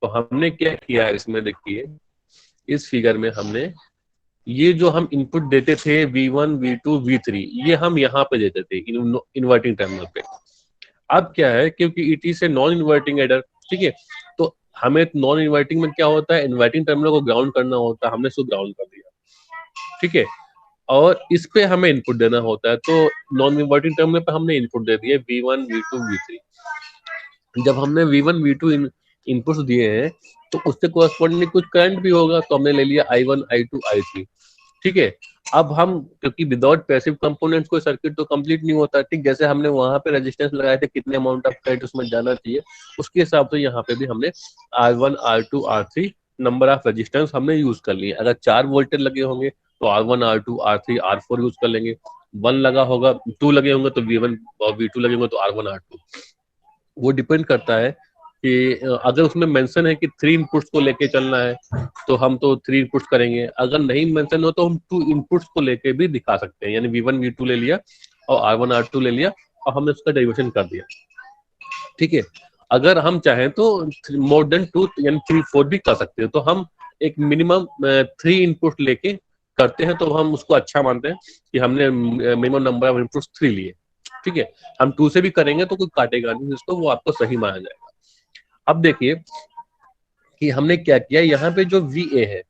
तो हमने क्या किया है इसमें, देखिए इस फिगर में हमने ये जो हम इनपुट देते थे V1 V2 V3, ये हम यहाँ पे देते थे इन्वर्टिंग टर्मिनल पे। अब क्या है, क्योंकि it is a non inverting adder, ठीक है, तो हमें नॉन इन्वर्टिंग में क्या होता है, इन्वर्टिंग टर्मिनल को ग्राउंड करना होता है, हमने उसको ग्राउंड कर दिया, ठीक है, और इस पे हमें इनपुट देना होता है, तो नॉन इन्वर्टिंग टर्मिनल पे हमने इनपुट दे दिए V1 V2 V3। जब हमने V1 V2 इनपुट्स दिए हैं तो उससे कोरस्पॉन्डिंग कुछ करंट भी होगा, तो हमने ले लिया I1 I2 I3, ठीक है। अब हम, क्योंकि विदाउट पैसिव कंपोनेंट्स कोई सर्किट तो कंप्लीट नहीं होता, ठीक, जैसे हमने वहां पे रेजिस्टेंस लगाए थे कितने अमाउंट ऑफ करंट उसमें जाना चाहिए, उसके हिसाब से यहाँ पे भी हमने R1 R2 R3 number of resistance हमने यूज कर लिए। अगर 4 वोल्टेज लगे होंगे तो R1 R2 R3 R4 use कर लेंगे, 1 लगा होगा, 2 लगे होंगे तो V1 और V2 लगे होंगे तो R1 R2। वो डिपेंड करता है कि अगर उसमें मेंशन है कि 3 इनपुट्स को लेके चलना है तो हम तो 3 इनपुट्स करेंगे, अगर नहीं मेंशन हो तो हम 2 इनपुट्स को लेके भी दिखा सकते हैं, यानी V1 V2 ले लिया और R1 R2 ले लिया और हमने उसका डेरिवेशन कर दिया, ठीक है। अगर हम चाहें तो मोर देन 2 यानी 3 4 भी कर सकते हैं, तो हम एक मिनिमम 3 इनपुट लेके करते हैं, तो हम उसको अच्छा मानते हैं कि हमने मिनिमम नंबर ऑफ इनपुट्स 3 लिए, ठीक है। हम 2 से भी करेंगे तो कोई काटेगा नहीं इसको, वो आपको सही माना जाएगा। अब देखिए कि हमने क्या किया, यहाँ पे जो VA है,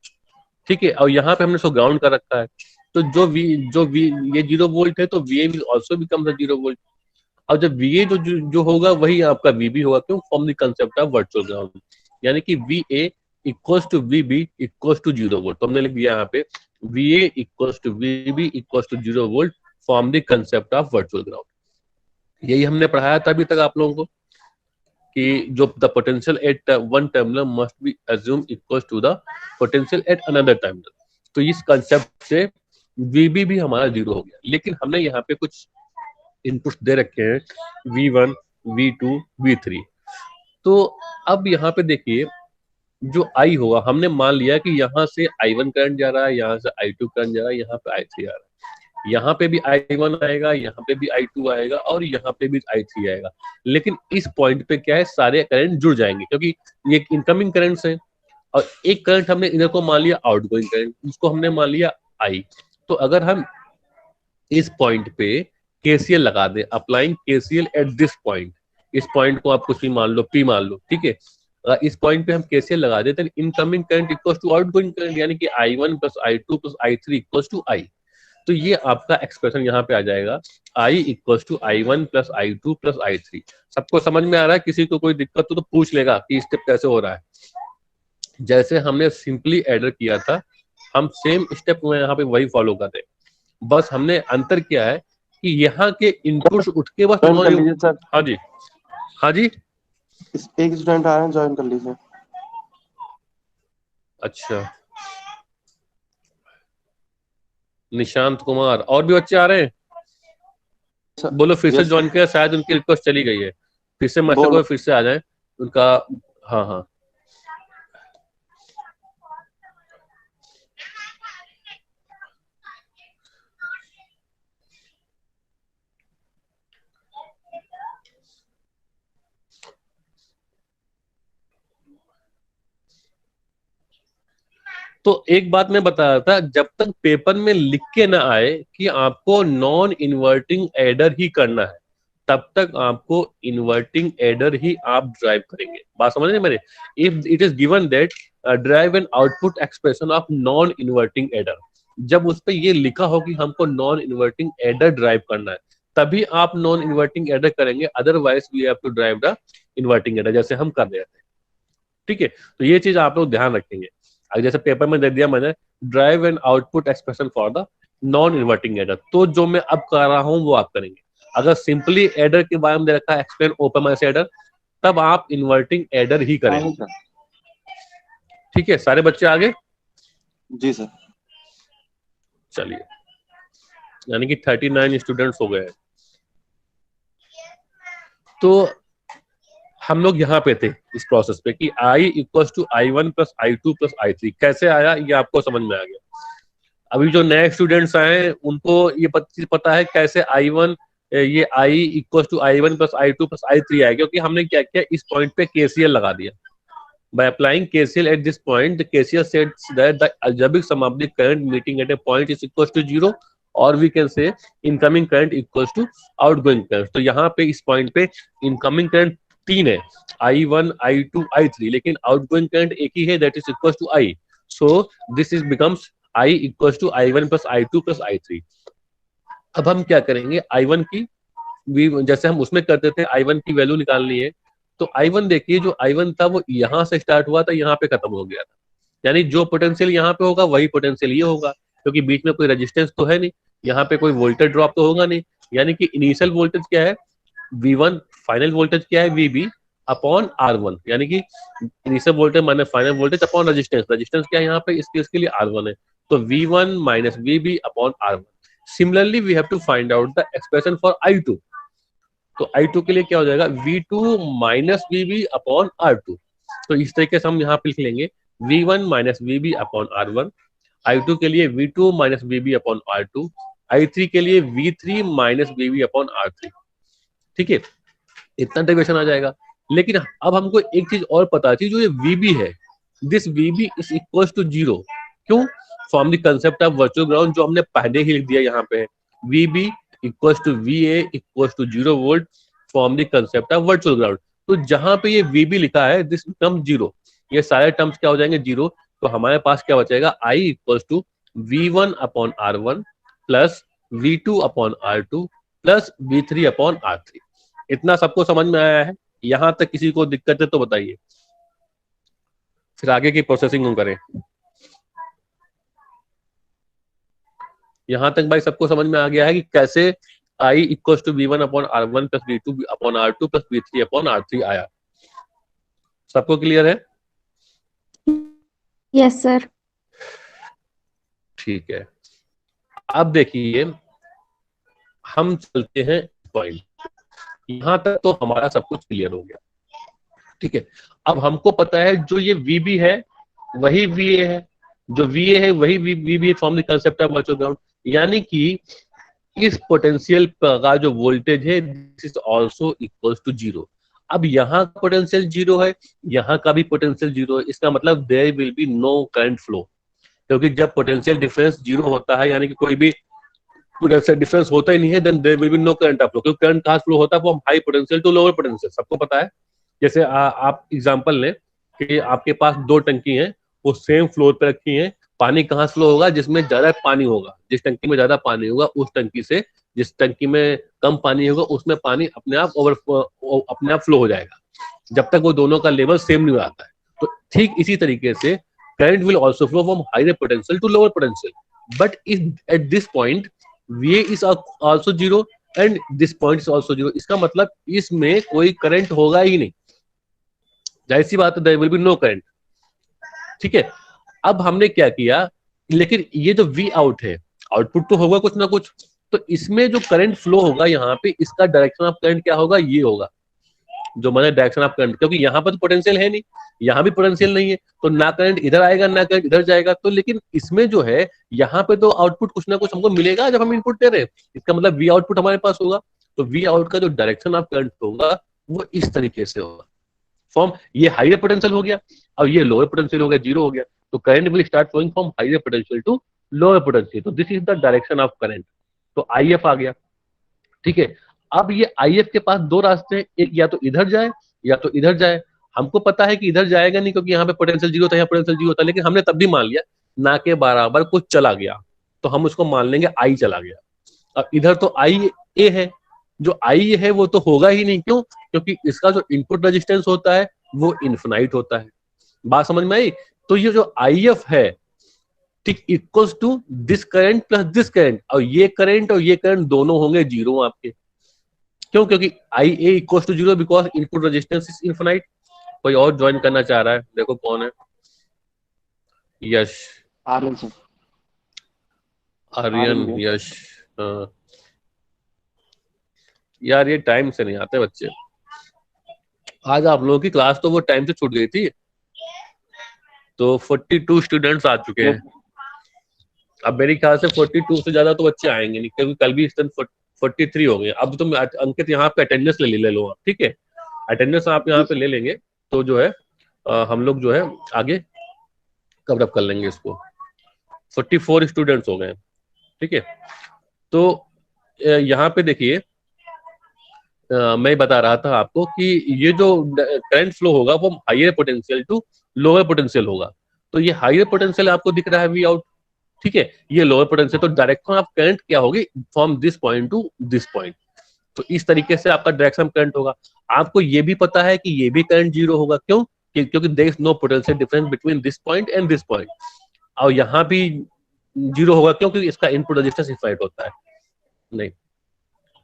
ठीक है, और यहाँ पे हमने इसको ग्राउंड कर रखा है, तो जो V ये 0 वोल्ट है तो VA will also become the 0 volt. और जब VA जो होगा वही आपका VB होगा, क्यों, from the concept of virtual ground, यानी कि VA equals to VB equals to 0 volt. तो हमने लिख दिया यहाँ पे VA equals to VB equals to 0 volt from the concept of virtual ground. यही हमने पढ़ाया था अभी तक आप लोगों को कि जो the potential at one terminal must be assume equals to the potential at another terminal. तो इस कंसेप्ट से VB भी हमारा 0 हो गया, लेकिन हमने यहाँ पे कुछ इनपुट्स दे रखे हैं V1 V2 V3। तो अब यहाँ पे देखिए जो I होगा, हमने मान लिया कि यहाँ से I1 करंट जा रहा है, यहाँ से I2 करंट जा रहा है, यहाँ पे I3 आ रहा है, यहाँ पे भी I1 आएगा, यहाँ पे भी I2 आएगा और यहाँ पे भी I3 आएगा। लेकिन इस पॉइंट पे क्या है, सारे करंट जुड़ जाएंगे क्योंकि ये इनकमिंग करंट्स हैं, और एक करंट हमने इधर को मान लिया आउटगोइंग करंट, उसको हमने मान लिया I। तो अगर हम इस पॉइंट पे KCL लगा दें, applying KCL eight this point, इस पॉइंट को आप कुछ भी मान लो, P मान लो, ठीक है, इस पॉइंट पे हम KCL लगा देते हैं, incoming current equals to outgoing current, यानी कि I1 plus I2 plus I3 equals to I। तो ये आपका एक्सप्रेशन यहाँ पे आ जाएगा, I equals to I1 plus I2 plus I3। सबको समझ में आ रहा है? किसी को कोई दिक्कत तो पूछ लेगा कि स्टेप कैसे हो रहा है। जैसे हमने सिंपली एडर किया था, हम सेम स्टेप में यहाँ पे वही फॉलो करते हैं, बस हमने अंतर किया है कि यहाँ के इनपुट्स उठ के बस ज्वाइन कर लीजिए सर। हाँ जी, हाँ जी, एक स्टूडेंट आ रहे हैं, ज्वाइन कर लीजिए। अच्छा, निशांत कुमार, और भी बच्चे आ रहे हैं? बोलो फिर से ज्वाइन किया, शायद उनकी रिक्वेस्ट चली गई है, फिर से मैसेज करो, फिर से आ जाए उनका। हाँ हाँ, तो एक बात मैं बता रहा था, जब तक पेपर में लिख के ना आए कि आपको नॉन इन्वर्टिंग एडर ही करना है, तब तक आपको इन्वर्टिंग एडर ही आप ड्राइव करेंगे। बात समझ रहे मेरे? If it is given that drive an output expression of non inverting adder, जब उस पर ये लिखा हो कि हमको नॉन इन्वर्टिंग एडर ड्राइव करना है, तभी आप नॉन इन्वर्टिंग एडर करेंगे, otherwise we have to derive the inverting adder, जैसे हम कर रहे थे, ठीक है। तो ये चीज आप लोग ध्यान रखेंगे। अगर जैसे पेपर में दे दिया मैंने drive and output expression for the non inverting adder, तो जो मैं अब कर रहा हूं वो आप करेंगे। अगर सिंपली एडर के बारे में दे रखा है एक्सप्लेन ओपन मैस एडर, तब आप इन्वर्टिंग एडर ही करेंगे, ठीक है। सारे बच्चे आगे? जी सर। चलिए, यानी कि 39 स्टूडेंट्स हो गए हैं। तो हम लोग यहाँ पे थे इस प्रोसेस पे कि I equals to I1 plus I2 plus I3 कैसे आया, ये आपको समझ में आ गया। अभी जो नए स्टूडेंट्स आए उनको ये पता है कैसे I1 ये I equals to I1 plus I2 plus I3 आया, क्योंकि हमने क्या किया, इस पॉइंट पे KCL लगा दिया, By applying KCL at this point, the KCL says that the algebraic sum of the current meeting at a point is equals to 0, और we can say incoming current equals to outgoing current. तो यहाँ पे इस point पे incoming current 3 है, I1, I2, I3, लेकिन outgoing current एक ही है, that is equals to I. So this is becomes I equals to I1 plus I2 plus I3. अब हम क्या करेंगे, I1 की जैसे हम उसमें करते थे, I1 की वैल्यू निकालनी है, तो I1 देखिए, जो I1 था वो यहाँ से स्टार्ट हुआ था, यहाँ पे खत्म हो गया था, यानी जो पोटेंशियल यहाँ पे होगा वही पोटेंशियल ये होगा, क्योंकि बीच में कोई रेजिस्टेंस तो है नहीं, यहाँ पे कोई वोल्टेज ड्रॉप तो होगा नहीं, यानी कि इनिशियल वोल्टेज क्या है V1, फाइनल वोल्टेज क्या है VB अपॉन R1, यानी कि initial voltage minus final voltage upon resistance, resistance क्या है यहाँ पे इसके लिए R1 है, तो V1 minus VB upon R1. Similarly we have to find out the expression for I2. तो I2 के लिए क्या हो जाएगा, V2 minus VB upon R2. तो इस तरीके से हम यहाँ पे लिख लेंगे V1 minus VB upon R1, I2 के लिए V2 minus VB upon R2, I3 के लिए V3 minus VB upon R3. ठीक है, इतना डेरिवेशन आ जाएगा. लेकिन अब हमको एक चीज और पता थी, जो ये VB है, this VB is equals to 0. क्यों? From the concept of virtual ground, जो हमने पहले ही लिख दिया यहाँ पे, VB equals to VA equals to 0 volt from the concept of virtual ground. तो जहां पे ये VB लिखा है, दिस बिकम 0, ये सारे टर्म्स क्या हो जाएंगे 0. तो हमारे पास क्या बचेगा, I equals to V1 upon R1 plus V2 upon R2 plus V3 upon R3. इतना सबको समझ में आया है? यहां तक किसी को दिक्कत है तो बताइए, फिर आगे की प्रोसेसिंग हम करें. यहां तक भाई सबको समझ में आ गया है कि कैसे I equals to V1 upon R1 plus V2 upon R2 plus V3 upon R3 आया? सबको क्लियर है? Yes sir. ठीक है, अब देखिए हम चलते हैं पॉइंट. यहां तक तो हमारा सब कुछ क्लियर हो गया. ठीक है, अब हमको पता है जो ये VB है वही VA है, जो VA है वही VB from the concept of virtual ground, यानी कि इस पोटेंशियल का जो वोल्टेज है this is also equals to 0. अब यहाँ पोटेंशियल 0 है, यहाँ का भी पोटेंशियल 0 है, इसका मतलब there will be no current flow, क्योंकि जब पोटेंशियल डिफरेंस 0 होता है, यानी कि कोई भी पोटेंशियल डिफरेंस होता ही नहीं है, then there will be no current flow. क्योंकि करंट कहाँ फ्लो होता है, वो high potential to lower potential, सबको पता है. जैसे आप एग्जांपल लें कि आपके पास 2 टंकी हैं, वो सेम फ्लोर पे रखी हैं, पानी कहाँ फ्लो होगा, जिसमें ज्यादा पानी होगा, जिस टंकी में ज्यादा पानी होगा उस टंकी से जिस टंकी में कम पानी होगा उसमें पानी अपने आप फ्लो हो जाएगा, जब तक वो दोनों का लेवल सेम नहीं आता है. तो ठीक इसी तरीके से current will also flow from higher potential to lower potential, but at this point VA is also 0 and this point is also 0. इसका मतलब इसमें कोई करंट होगा ही नहीं, जाहिर सी बात है, there will be no current. ठीक है, अब हमने क्या किया, लेकिन ये जो V आउट है, आउटपुट तो होगा कुछ ना कुछ, तो इसमें जो करंट फ्लो होगा यहाँ पे, इसका डायरेक्शन ऑफ करंट क्या होगा, ये होगा जो मैंने डायरेक्शन ऑफ करंट, क्योंकि यहाँ पर तो पोटेंशियल है नहीं, यहाँ भी पोटेंशियल नहीं है, तो ना करंट इधर आएगा ना करंट इधर जाएगा. तो लेकिन इसमें जो है यहाँ पे तो आउटपुट कुछ ना कुछ हमको मिलेगा जब हम इनपुट दे रहे हैं, इसका मतलब V आउटपुट हमारे पास होगा. तो V आउट का जो डायरेक्शन ऑफ करंट होगा वो इस तरीके से होगा, फ्रॉम ये हाइयर पोटेंशियल हो गया और ये लोअर पोटेंशियल हो गया, 0 हो गया, तो current will start flowing from higher potential to lower potential. तो this is the direction of current. तो IF आ गया. ठीक है, अब ये IF के पास 2 रास्ते हैं, एक या तो इधर जाए या तो इधर जाए. हमको पता है कि इधर जाएगा नहीं, क्योंकि यहाँ पे पोटेंशियल 0 था, यहाँ पोटेंशियल 0 था, लेकिन हमने तब भी मान लिया ना के बराबर कुछ चला गया, तो हम उसको मान लेंगे I चला गया. अब इधर तो IA है, जो I है वो तो होगा ही नहीं. क्यों? क्योंकि इसका जो इनपुट रेजिस्टेंस होता है वो इनफिनाइट होता है. बात समझ में आई? तो ये जो IF है, ठीक, equals to this current plus this current, और ये करंट दोनों होंगे 0 आपके. क्यों? क्योंकि IA equals to 0 because input resistance is infinite. कोई और ज्वाइन करना चाह रहा है? देखो कौन है. यश, आर्यन सर. आर्यन, यश. यार ये टाइम से नहीं आते बच्चे. आज आप लोगों की क्लास तो वो टाइम से छूट गई थी, तो 42 स्टूडेंट्स आ चुके हैं. अब मेरे ख्याल से 42 से ज्यादा तो बच्चे आएंगे नहीं, क्योंकि कल भी इस दिन 43 हो गए. अब तुम अंकित यहाँ पे अटेंडेंस ले लो आप. ठीक है, अटेंडेंस आप यहाँ पे ले लेंगे तो जो है हम लोग जो है आगे कवर अप कर लेंगे इसको। 44 स्टूडेंट्स हो गए, ठीक है। तो यहाँ पे देखिए, मैं बता रहा था आपको कि ये जो करंट फ्लो होगा वो higher potential to lower potential होगा। तो ये हायर पोटेंशियल आपको दिख रहा है वी आउट, ठीक है। ये लोअर पोटेंशियल, तो डायरेक्शन ऑफ करंट क्या होगी, from this point two this point. तो इस तरीके से आपका डायरेक्शन करंट होगा। आपको ये भी पता है कि ये भी करंट जीरो होगा, क्यों? क्योंकि there is no potential difference between this point and this point. और यहाँ भी जीरो होगा, क्योंकि इसका इनपुट रजिस्टेंस इफाइट होता है नहीं।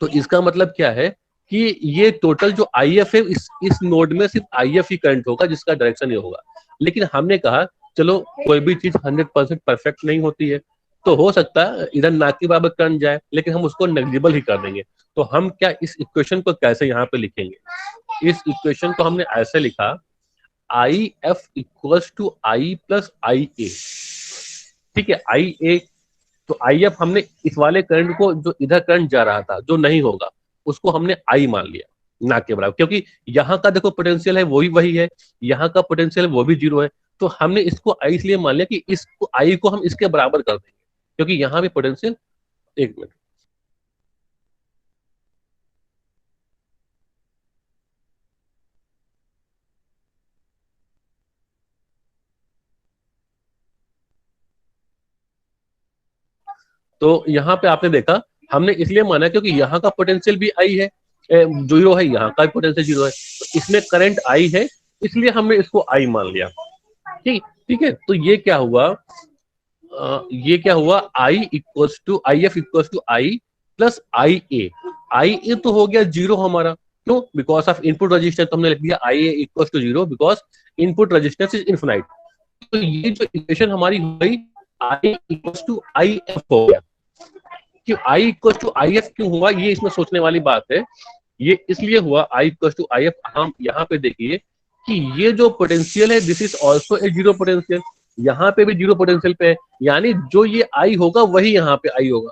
तो इसका मतलब क्या है कि ये टोटल जो आई एफ है, इस नोड में सिर्फ आई एफ ही करंट होगा जिसका डायरेक्शन ये होगा। लेकिन हमने कहा चलो कोई भी चीज 100% परफेक्ट नहीं होती है, तो हो सकता है इधर ना के बराबर करंट जाए, लेकिन हम उसको नेग्लिजिबल ही कर देंगे। तो हम क्या इस इक्वेशन को कैसे यहाँ पे लिखेंगे? इस इक्वेशन को हमने ऐसे लिखा, I F equals to I plus I A, ठीक है। आई ए, तो आई एफ हमने इस वाले करंट को, जो इधर करंट जा रहा था जो नहीं होगा, उसको हमने आई मान लिया ना के बराबर, क्योंकि यहाँ का देखो पोटेंशियल है वही वही है, यहाँ का पोटेंशियल वो भी जीरो है। तो हमने इसको आई इसलिए मान लिया कि इसको आई को हम इसके बराबर कर देंगे, क्योंकि यहाँ भी पोटेंशियल, एक मिनट, तो यहाँ पे आपने देखा हमने इसलिए माना क्योंकि यहाँ का पोटेंशियल भी आई है, जीरो है, यहाँ का पोटेंशियल जीरो है, तो इसमें करंट आई है, इसलिए हमने इसको आई मान लिया। ठीक ठीक है। तो ये क्या हुआ, ये क्या हुआ, I equals to I F equals to I plus I A. I A तो हो गया जीरो हमारा, क्यों? Because of input resistance. तो हमने लिख दिया I A equals to zero because input resistance is infinite. तो ये जो इक्वेशन हमारी हो गई, I equals to I F हो गया। क्यों I equals to I F क्यों हुआ, ये इसमें सोचने वाली बात है। ये इसलिए हुआ I equals to I F. हम यहाँ पे देखिए कि ये जो पोटेंशियल है, this is also a zero potential, यहाँ पे भी जीरो पोटेंशियल पे है, यानी जो ये आई होगा वही यहाँ पे आई होगा,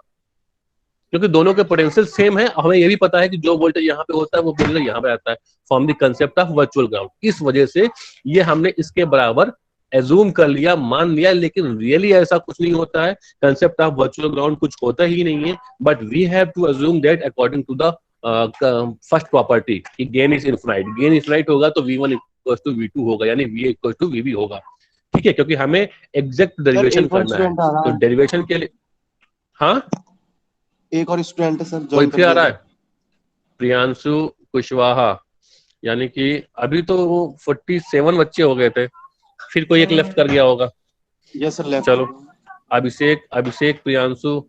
क्योंकि दोनों के पोटेंशियल सेम है। हमें ये भी पता है कि जो वोल्टेज यहाँ पे होता है वो वोल्टेज यहाँ पे आता है, from the concept of virtual ground. इस वजह से ये हमने इसके बराबर एज्यूम कर लिया, मान लिया, लेकिन रियली ऐसा कुछ नहीं होता है। कंसेप्ट ऑफ वर्चुअल ग्राउंड कुछ होता ही नहीं है, but we have to assume that according to the first property कि gain is infinite. Gain infinite होगा तो V1 इक्वल्स टू V2 होगा, यानी VA इक्वल्स टू VB होगा, ठीक है, क्योंकि हमें एग्जैक्ट डेरिवेशन करना है। तो डेरिवेशन के लिए, हाँ, एक और स्टूडेंट है सर, कोई फिर आ रहा है, प्रियांशु कुशवाहा, यानी कि अभी तो वो 47 बच्चे हो गए थे, फिर कोई एक लेफ्ट कर गया होगा। Yes sir, left. चलो, अभिषेक प्रियांशु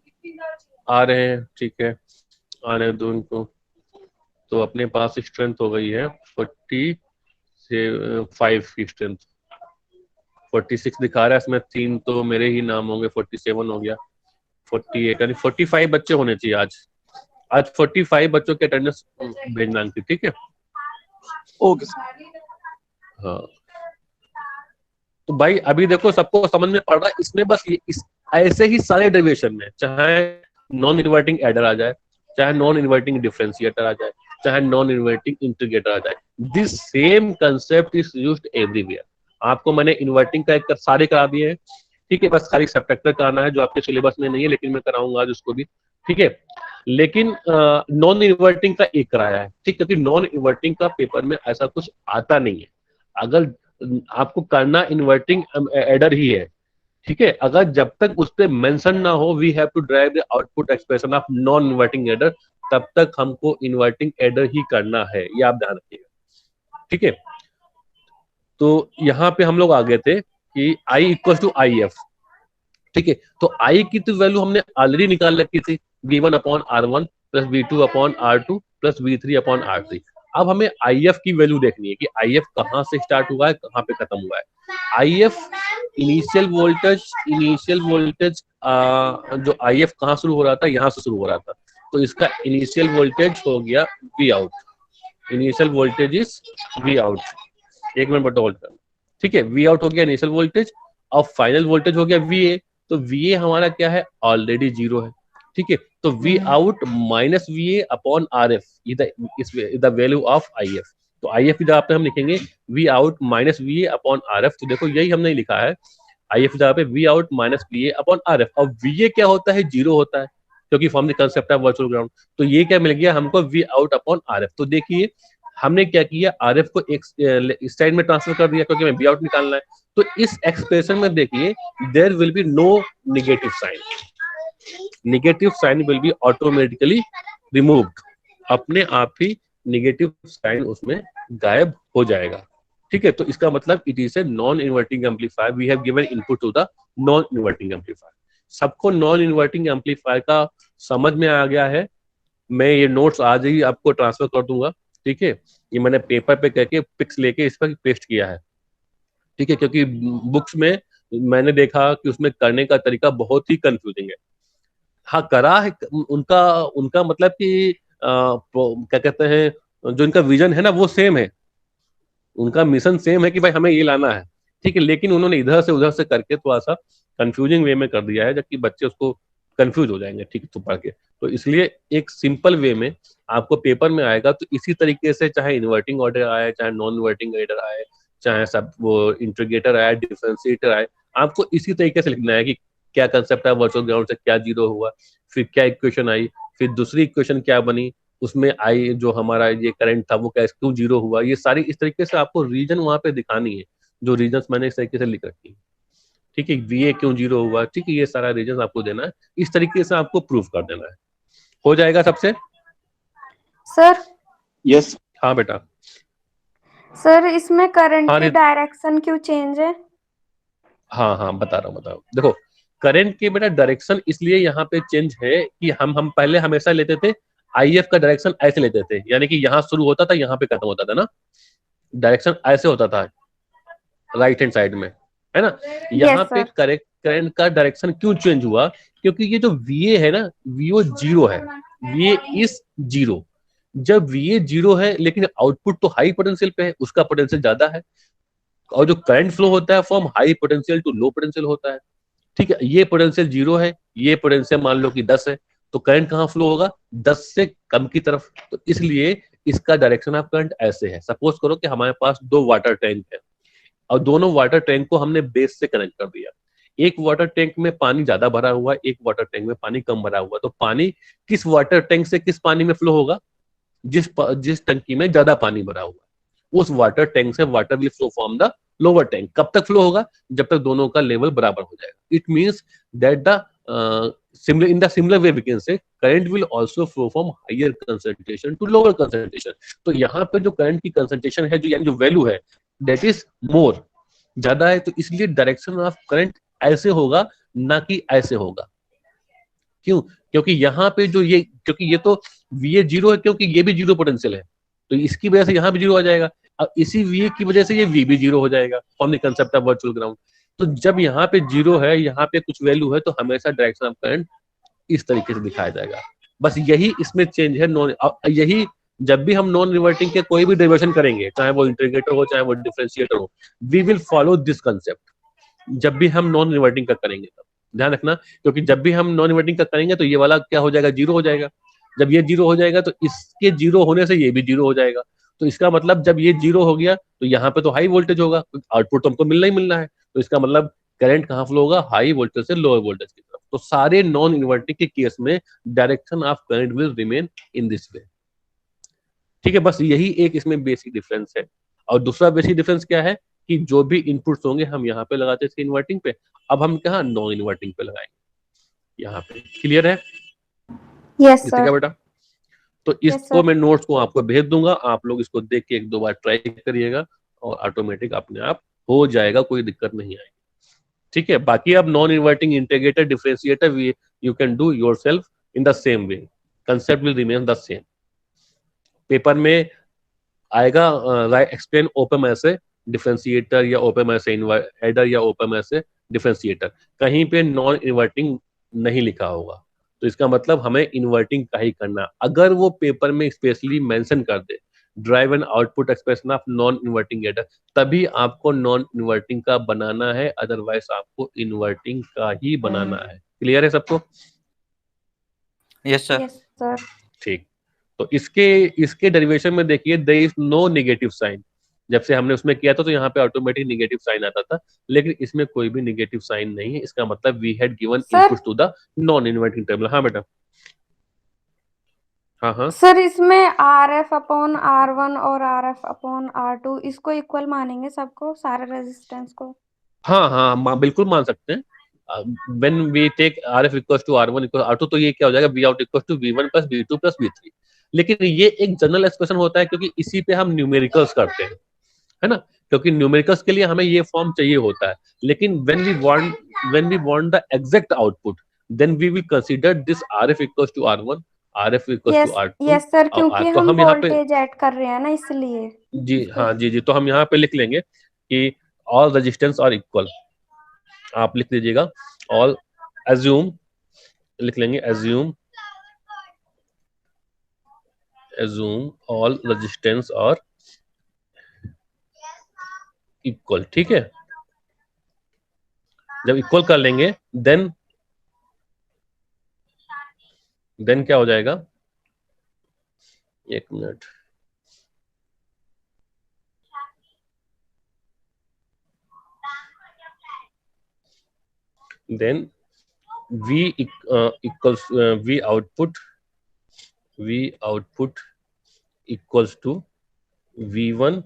आ रहे हैं, ठीक है, आने दो उनको। तो अपने पास स्ट्रेंथ हो गई है 45 की स्ट्रेंथ। 46 दिखा रहा है इसमें, 3 तो मेरे ही नाम होंगे, 47 हो गया, 48, यानी 45 बच्चे होने चाहिए आज 45 बच्चों के अटेंडेंस भेजना अंकित, ठीक है। Okay sir. हाँ, तो भाई अभी देखो सबको समझ में पड़ रहा है इसमें, बस ऐसे ही सारे डेरिवेशन में, चाहे नॉन इन्वर्टिंग एडर आ जाए, चाहे नॉन इन्वर्टिंग डिफरेंशिएटर आ जाए, चाहे नॉन इन्वर्टिंग इंटीग्रेटर आ जाए, this same concept is used everywhere. आपको मैंने इन्वर्टिंग का एक सारे करा दिए हैं, ठीक है, बस खाली सबट्रैक्टर कराना है जो आपके सिलेबस में नहीं है, लेकिन मैं कराऊंगा आज उसको भी, ठीक है। लेकिन नॉन इन्वर्टिंग का एक कराया है, ठीक, क्योंकि नॉन इन्वर्टिंग का पेपर में ऐसा कुछ आता नहीं है। अगर आपको करना इन्वर्टिंग एडर ही है, ठीक है, अगर जब तक उस पर मेंशन ना हो we have to derive the output expression of non inverting adder, तब तक हमको इन्वर्टिंग एडर ही करना है, ये आप ध्यान रखिएगा, ठीक है। तो यहाँ पे हम लोग आ गए थे कि I equal to I F, ठीक है। तो आई की तो वैल्यू हमने ऑलरेडी निकाल रखी थी, V1 upon R1 plus V2 upon R2 plus V3 upon R3। अब हमें आई एफ की वैल्यू देखनी है कि आई एफ कहाँ से स्टार्ट हुआ है, कहाँ पे खत्म हुआ है। आई एफ इनिशियल वोल्टेज जो आई एफ कहाँ शुरू हो रहा था, यहाँ से शुरू हो रहा था, तो इसका इनिशियल वोल्टेज हो गया V out. Initial voltage is V out, एक मिनट बट होल्ड करना, ठीक है। V आउट हो गया इनिशियल वोल्टेज, और फाइनल वोल्टेज हो गया VA। तो VA हमारा क्या है, ऑलरेडी जीरो है, ठीक है। तो V out minus VA upon RF is the value of IF। तो IF की जगह पे हम लिखेंगे V out minus VA upon RF। तो देखो यही हमने लिखा है, IF की जगह पे V out minus VA upon RF। और VA क्या होता है, जीरो होता है, क्योंकि form the concept of virtual ground. तो ये क्या मिल गया हमको, V out अपॉन RF। तो देखिए हमने क्या किया, RF को एक इस साइड में ट्रांसफर कर दिया, क्योंकि हमें V out निकालना है। तो इस एक्सप्रेशन में देखिए there will be no negative sign, negative sign will be automatically removed, अपने आप ही नेगेटिव साइन उसमें गायब हो जाएगा। ठीक है, तो इसका मतलब it is a non inverting amplifier, we have given input to the non inverting amplifier. सबको नॉन इन्वर्टिंग एम्पलीफायर का समझ में आ गया है? मैं ये नोट्स आज ही आपको ट्रांसफर कर दूंगा। ठीक है, ये मैंने पेपर पे करके पिक्स लेके इस पर पेस्ट किया है। ठीक है, क्योंकि बुक्स में मैंने देखा कि उसमें करने का तरीका बहुत ही कंफ्यूजिंग है। हाँ करा है उनका, उनका मतलब कि क्या कहते हैं, जो इनका विजन है ना वो सेम है, उनका मिशन सेम है कि भाई हमें ये लाना है। ठीक है, लेकिन उन्होंने इधर से उधर से करके थोड़ा सा कंफ्यूजिंग वे में कर दिया है, जबकि बच्चे उसको कंफ्यूज हो जाएंगे। ठीक है, तो पढ़ के, तो इसलिए एक सिंपल वे में आपको पेपर में आएगा, तो इसी तरीके से चाहे इन्वर्टिंग ऑर्डर आए, चाहे नॉन इन्वर्टिंग ऑर्डर आए, चाहे सब वो इंटीग्रेटर आए, डिफरेंशिएटर आए, आपको इसी तरीके से लिखना है कि क्या कंसेप्ट है वर्चुअल ग्राउंड से, क्या जीरो हुआ, फिर क्या इक्वेशन आई, फिर दूसरी इक्वेशन क्या बनी, उसमें आई जो हमारा ये करंट था वो कैसे क्यों जीरो हुआ। ये सारी इस तरीके से आपको रीजन वहां पे दिखानी है, जो रीजन मैंने इस तरीके से लिख रखी है। ठीक है, VA क्यों जीरो हुआ, ठीक है, ये सारा रीजन आपको देना है, इस तरीके से आपको प्रूफ कर देना है। हो जाएगा सबसे? सर यस हाँ बेटा। सर इसमें करंट हाँ की डायरेक्शन क्यों चेंज है? हाँ बता रहा हूँ। देखो करंट के बेटा डायरेक्शन इसलिए यहाँ पे चेंज है कि हम पहले हमेशा लेते थे IF का डायरेक्शन ऐसे लेते थे, यानी कि यहाँ शुरू होता था यहाँ पे खत्म होता था ना, डायरेक्शन ऐसे होता था राइट हैंड साइड में, है ना। यहाँ Yes, पे sir. करंट का डायरेक्शन क्यों चेंज हुआ, क्योंकि ये जो VA है ना, VO जीरो है, VA इज जीरो। जब VA जीरो है लेकिन आउटपुट तो हाई पोटेंशियल पे है, उसका पोटेंशियल ज्यादा है, और जो करंट फ्लो होता है from high potential to low potential होता है। ठीक है, ये पोटेंशियल जीरो है, ये पोटेंशियल मान लो कि 10 है, तो करंट कहाँ फ्लो होगा, 10 से कम की तरफ। तो इसलिए इसका डायरेक्शन ऑफ करंट ऐसे है। सपोज करो कि हमारे पास दो वाटर टैंक है, और दोनों वाटर टैंक को हमने बेस से कनेक्ट कर दिया। एक वाटर टैंक में पानी ज्यादा भरा हुआ है, एक वाटर टैंक में पानी कम भरा हुआ है। तो पानी किस वाटर टैंक से किस पानी में फ्लो होगा, जिस टंकी में ज्यादा पानी भरा हुआ है, उस वाटर टैंक से water will flow from the lower tank. कब तक फ्लो होगा, जब तक दोनों का लेवल बराबर हो जाएगा। It means that the similar in the similar way we can say current will also flow from higher concentration to lower concentration। तो यहाँ पे जो करंट की कंसंट्रेशन है, जो यानी जो वैल्यू है, दैट इज मोर, ज्यादा है, तो इसलिए डायरेक्शन ऑफ करंट ऐसे होगा, ना कि ऐसे होगा। क्यों, क्योंकि यहाँ पे जो ये, क्योंकि ये तो VA जीरो है, क्योंकि ये भी जीरो पोटेंशियल है, तो इसकी वजह से यहाँ भी जीरो आ जाएगा। अब इसी VA की वजह से ये V भी जीरो हो जाएगा from the concept of virtual ground. तो जब यहाँ पे जीरो है, यहाँ पे कुछ वैल्यू है, तो हमेशा डायरेक्शन ऑफ करंट इस तरीके से दिखाया जाएगा। बस यही इसमें चेंज है। नॉन, यही जब भी हम नॉन रिवर्टिंग के कोई भी डेरिवेशन करेंगे, चाहे वो इंटीग्रेटर हो चाहे वो डिफरेंशिएटर हो, we will follow this concept. जब भी हम नॉन रिवर्टिंग का करेंगे तब ध्यान रखना, क्योंकि जब भी हम नॉन रिवर्टिंग का करेंगे तो ये वाला क्या हो जाएगा, जीरो हो जाएगा। जब ये जीरो हो जाएगा तो इसके जीरो होने से ये भी जीरो हो जाएगा। तो इसका मतलब जब ये जीरो हो गया तो यहाँ पे तो हाई वोल्टेज होगा, आउटपुट तो हमको मिलना ही मिलना है। तो इसका मतलब करंट कहाँ फ्लो होगा, हाई वोल्टेज से लोअर वोल्टेज की तरफ। तो सारे नॉन इन्वर्टिंग के केस में direction of current will remain in this way. ठीक है, बस यही एक इसमें बेसिक डिफरेंस है। और दूसरा बेसिक डिफरेंस क्या है कि जो भी इनपुट्स होंगे हम यहाँ पे लगाते थे इन्वर्टिंग पे, अब हम कहाँ नॉन इन्वर्टिंग पे लगाएंगे यहाँ पे। क्लियर है? Yes, sir. बेटा, तो इसको मैं नोट्स को आपको भेज दूंगा, आप लोग इसको देख के एक दो बार ट्राई करिएगा और ऑटोमेटिक अपने आप हो जाएगा, कोई दिक्कत नहीं आएगी। ठीक है, बाकी अब non inverting integrator differentiator you can do yourself in the same way, concept will remain the same. Paper में आएगा एक्सप्लेन ओपन ऐसे डिफरेंशिएटर या ओपन ऐसे एडर या ओपन ऐसे डिफरेंशिएटर, कहीं पे नॉन इन्वर्टिंग नहीं लिखा होगा। तो इसका मतलब हमें इन्वर्टिंग का ही करना। अगर वो पेपर में स्पेशली मेंशन कर they drive and output expression of non inverting adder, तभी आपको नॉन इन्वर्टिंग का बनाना है, अदरवाइज आपको इन्वर्टिंग का ही बनाना है। क्लियर है सबको? Yes sir. Yes, sir. ठीक, तो इसके इसके डेरिवेशन में देखिए there is no negative sign. जब से हमने उसमें किया था तो यहाँ पे ऑटोमेटिक नेगेटिव साइन आता था, लेकिन इसमें कोई भी नेगेटिव साइन नहीं है। इसका मतलब we had given sir input to the non inverting terminal. हाँ बेटा, हाँ हाँ सर इसमें RF/R1 और RF/R2 इसको इक्वल मानेंगे सबको, सारे रेजिस्टेंस को? हाँ हाँ बिल्कुल मान सकते हैं। When we take R F equal to R1 equal R2, तो ये क्या हो जाएगा, V out equal to V1 plus V2 plus V3। लेकिन ये एक जनरल एक्सप्रेशन होता है क्योंकि इसी पे हम न्यूमेरिकल्स करते हैं, है ना, क्योंकि न्यूमेरिकल्स के लिए हमें ये फॉर्म चाहिए होता है। लेकिन when we want the exact output, then we will consider this RF equal to R1, RF equal to yes R2 yes sir, और क्योंकि तो हम हम यहाँ पे, वोल्टेज ऐड कर रहे हैं ना इसलिए जी इसको। हाँ जी तो हम यहाँ पे लिख लेंगे कि ऑल रेजिस्टेंस आर इक्वल। आप लिख लीजिएगा ऑल, एज्यूम, लिख लेंगे एज्यूम ऑल रेजिस्टेंस और इक्वल। ठीक है, जब इक्वल कर लेंगे देन क्या हो जाएगा, एक minute, then V equals V output equals to V1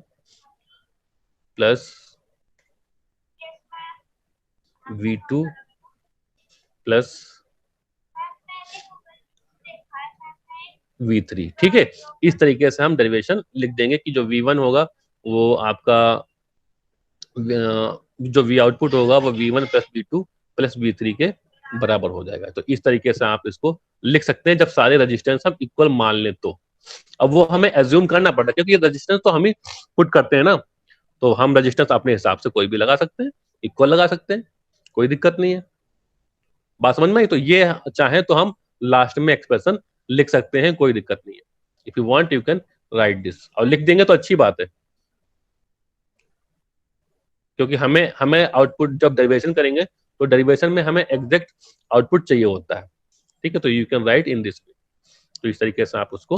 plus V2 plus V3। ठीक है, इस तरीके से हम डेरिवेशन लिख देंगे कि जो V1 होगा वो आपका जो V आउटपुट होगा वो V1 plus V2 plus V3 के बराबर हो जाएगा। तो इस तरीके से आप इसको लिख सकते हैं जब सारे रेजिस्टेंस हम इक्वल मान लें तो। अब वो हमें एज्यूम करना पड़ता है क्योंकि ये रेजिस्टेंस तो हम ही पुट करते हैं ना, तो हम रेजिस्टेंस अपने हिसाब से कोई भी लगा सकते हैं, इक्वल लगा सकते हैं, कोई दिक्कत नहीं है। बात समझ में आई? तो ये चाहे तो हम लास्ट में एक्सप्रेशन लिख सकते हैं, कोई दिक्कत नहीं है। If you want you can write this, और लिख देंगे तो अच्छी बात है क्योंकि हमें हमें आउटपुट जब डेरिवेशन करेंगे तो डेरिवेशन में हमें एग्जैक्ट आउटपुट चाहिए होता है। ठीक है, तो you can write in this way. तो इस तरीके से आप उसको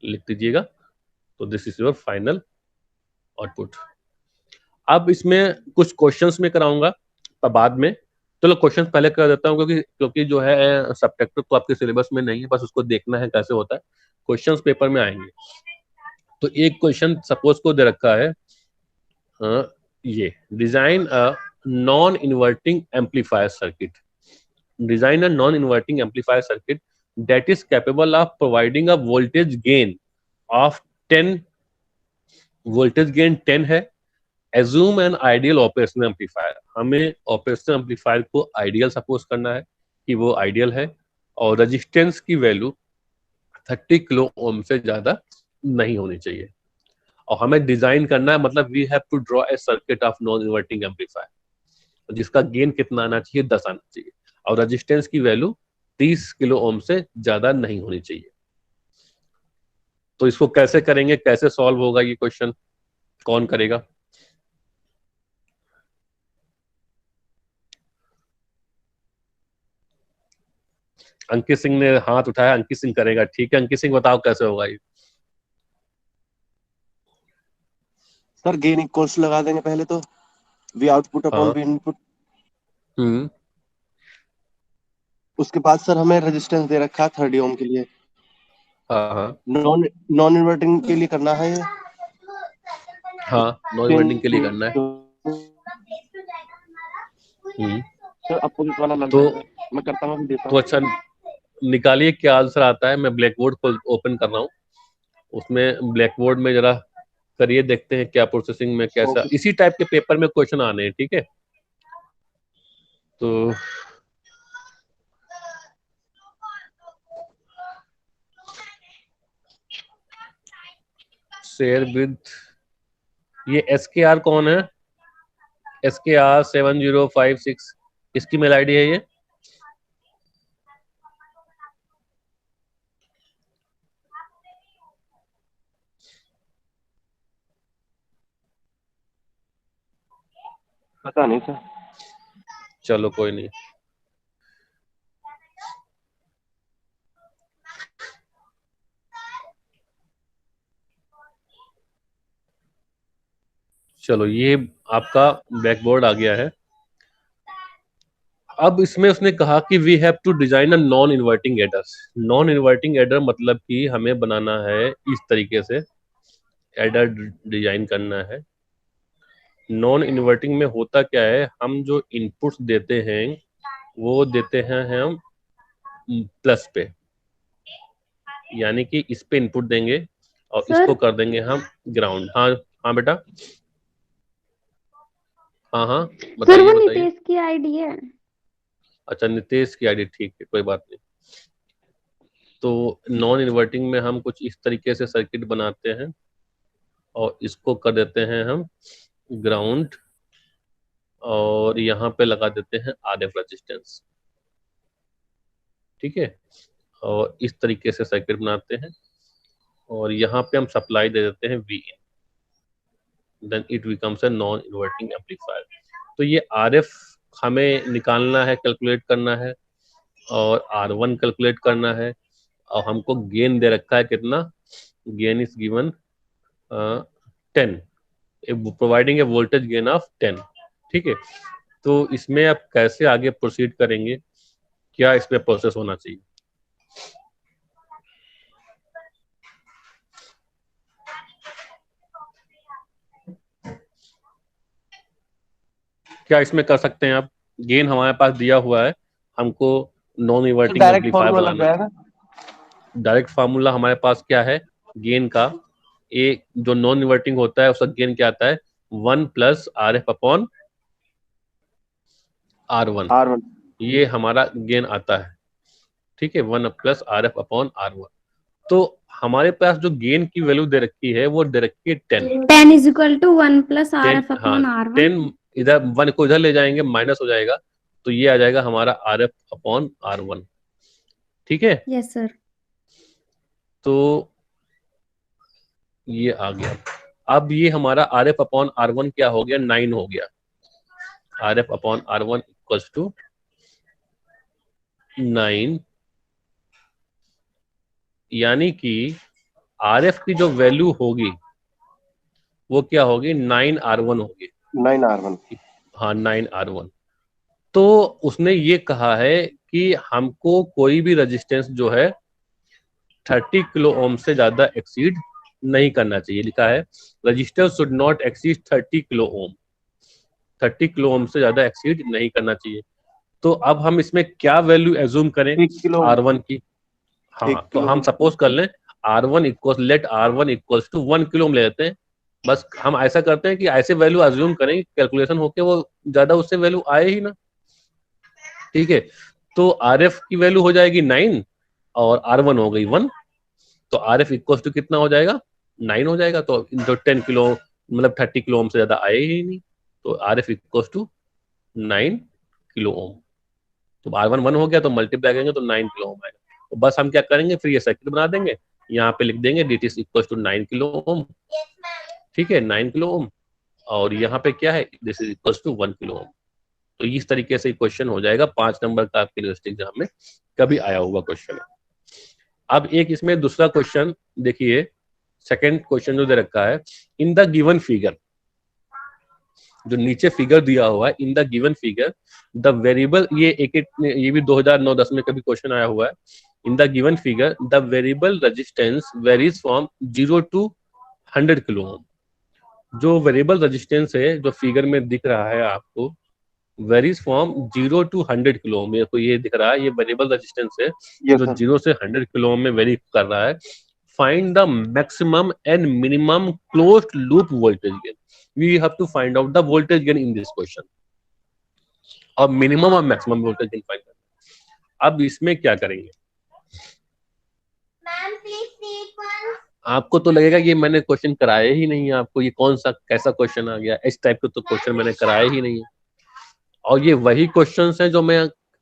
लिख दीजिएगा। तो this is your final output. अब इसमें कुछ क्वेश्चंस में कराऊंगा बाद में। चलो क्वेश्चंस पहले कर देता हूँ क्योंकि जो है सब्जेक्टिव तो आपके सिलेबस में नहीं है, बस उसको देखना है कैसे होता है। क्वेश्चंस पेपर में आएंगे। तो एक क्वेश्चन सपोज को दे रखा है, ये design a non inverting amplifier circuit, design a non inverting amplifier circuit that is capable of providing a voltage gain of 10, voltage gain 10 है। assume an ideal operational amplifier, हमें ऑपरेशनल एम्पलीफायर को ideal suppose करना है कि वो ideal है और resistance की वैल्यू 30 किलो ओम से ज्यादा नहीं होनी चाहिए। और हमें डिजाइन करना है, मतलब we have to draw a circuit of non inverting amplifier जिसका गेन कितना आना चाहिए, 10 आना चाहिए, और रेजिस्टेंस की वैल्यू 30 किलो ओम से ज्यादा नहीं होनी चाहिए। तो इसको कैसे करेंगे, कैसे सॉल्व होगा ये क्वेश्चन, कौन करेगा? अंकित सिंह ने हाथ उठाया, अंकित सिंह करेगा। ठीक है अंकित सिंह, बताओ कैसे होगा ये। सर गेन इक्वल्स लगा देंगे पहले तो, वी आउटपुट अपॉन हाँ वी इनपुट। हम्म उसके बाद सर हमें रेजिस्टेंस दे रखा है 30 ओम के लिए। हाँ नॉन नॉन इन्वर्टिंग के लिए करना है ये। हाँ नॉन इन्वर्टिंग के लिए करना है। सर अपोजिट वाला लग तो जाता है, मैं करता हूँ, अभी देता हूँ। अच्छा निकालिए क्या आंसर आता है। मैं ब्लैक बोर्ड को ओपन कर रहा हूँ, उसमें ब्लैक बोर्ड में जरा करिए, देखते हैं क्या प्रोसेसिंग में कैसा, ओके इसी टाइप के पेपर में क्वेश्चन आने हैं। ठीक है, तो शेयर विद, ये SKR कौन है? SKR 7056, इसकी मेल आईडी है ये। पता नहीं सर। चलो कोई नहीं। चलो ये आपका बैकबोर्ड आ गया है। अब इसमें उसने कहा कि we have to design a non inverting adder. Non inverting adder मतलब कि हमें बनाना है इस तरीके से एडर डिजाइन करना है। नॉन इन्वर्टिंग में होता क्या है, हम जो इनपुट्स देते हैं वो देते हैं हम प्लस पे, यानी कि इस पे इनपुट देंगे और सर इसको कर देंगे हम ग्राउंड। हाँ हाँ बेटा, हाँ हाँ सर बताइए वो बताइए। नितेश की आईडी है। अच्छा नितेश की आईडी, ठीक है कोई बात नहीं। तो नॉन इन्वर्टिंग में हम कुछ इस तरीके से सर्किट बनाते हैं और इसको कर देते हैं हम ग्राउंड और यहाँ पे लगा देते हैं आरएफ रेजिस्टेंस, ठीक है। और इस तरीके से सर्किट बनाते हैं और यहाँ पे हम सप्लाई दे देते हैं V in, then it becomes a non inverting amplifier. तो ये आरएफ हमें निकालना है, कैलकुलेट करना है और R1 कैलकुलेट करना है और हमको गेन दे रखा है कितना, gain is given 10, providing A voltage gain of 10, ठीक है। तो इसमें आप कैसे आगे प्रोसीड करेंगे, क्या इसमें प्रोसेस होना चाहिए? क्या इसमें कर सकते हैं आप? गेन हमारे पास दिया हुआ है, हमको non inverting direct amplifier formula लग बनाना। जाएगा। डायरेक्ट फार्मूला हमारे पास क्या है गेन का, ए जो नॉन इन्वर्टिंग होता है उसका गेन क्या आता है, 1 plus RF upon R1, R1। ये हमारा गेन आता है, ठीक है, 1 प्लस RF अपॉन R1। तो हमारे पास जो गेन की वैल्यू दे रखी है वो दे रखी है 10। 10 is equal to 1 plus R 10, F हाँ अपॉन आर 10, वन। इधर 1 को इधर ले जाएंगे माइनस हो जाएगा, तो ये आ जाएगा हमारा RF अपॉन R1, ठीक है। Yes sir. तो ये आ गया। अब ये हमारा RF अपॉन R1 क्या हो गया, 9 हो गया। RF upon R1 equals to 9, यानी कि RF की जो वैल्यू होगी वो क्या होगी, 9R1 होगी। 9R1। हाँ 9R1। तो उसने ये कहा है कि हमको कोई भी रेजिस्टेंस जो है 30 किलो ओम से ज्यादा एक्सीड नहीं करना चाहिए। लिखा है register should not exceed 30 kilo ohm, 30 kilo ohm से ज्यादा एक्सीड नहीं करना चाहिए। तो अब हम इसमें क्या वैल्यू एज्यूम करें 1 किलो। R1 की? हाँ 1 तो किलो। हम सपोज कर लें R1 equal let R1 equals to 1 kilo हम ले लेते हैं। बस हम ऐसा करते हैं कि ऐसे वैल्यू अज्यूम करें कैलकुलेशन होके वो ज्यादा उससे वैल्यू आए ही ना, ठीक है। तो RF की वैल्यू हो जाएगी 9 और R1 हो गई 1, तो RF इक्वल टू कितना हो जाएगा, 9 हो जाएगा। तो 10 किलो मतलब 30 किलो ओम से ज्यादा आए ही नहीं, तो RF equal to 9 kilo ohm. तो R1 1 हो गया तो मल्टीप्लाई करेंगे तो 9 किलो ओम आएगा। तो बस हम क्या करेंगे, फिर ये सर्किट बना देंगे, यहाँ पे लिख देंगे dt equal to 9 kilo ohm, ठीक है 9 किलो ओम। और यहाँ पे क्या है, this is equal to 1 kilo ohm. तो इस तरीके से क्वेश्चन हो जाएगा 5 नंबर का आपके यूनिवर्सिटी एग्जाम में कभी आया हुआ क्वेश्चन है। अब एक इसमें दूसरा क्वेश्चन देखिए, सेकंड क्वेश्चन जो दे रखा है, इन द गिवन फिगर, जो नीचे फिगर दिया हुआ है, in the given figure the variable, ये भी 2009-10 में कभी क्वेश्चन आया हुआ है। In the given figure the variable resistance varies from 0 to 100 kilo ohm. जो वेरिएबल रेजिस्टेंस है जो फिगर में दिख रहा है आपको, varies from 0 to 100 kilo ohm, मेरे को ये दिख रहा है ये वेरिएबल रेजिस्टेंस है यस जो सर। 0 से 100 किलो ओम में वेरी कर रहा है। Find the maximum and minimum closed loop voltage gain. We have to find out the voltage gain in this question, और मिनिमम और मैक्सिमम वोल्टेज गेन फाइंड करना। अब इसमें क्या करेंगे, आपको तो लगेगा ये मैंने क्वेश्चन कराया ही नहीं है, आपको ये कौन सा कैसा क्वेश्चन आ गया, इस टाइप के तो क्वेश्चन मैंने कराया ही नहीं है। और ये वही क्वेश्चंस हैं जो मैं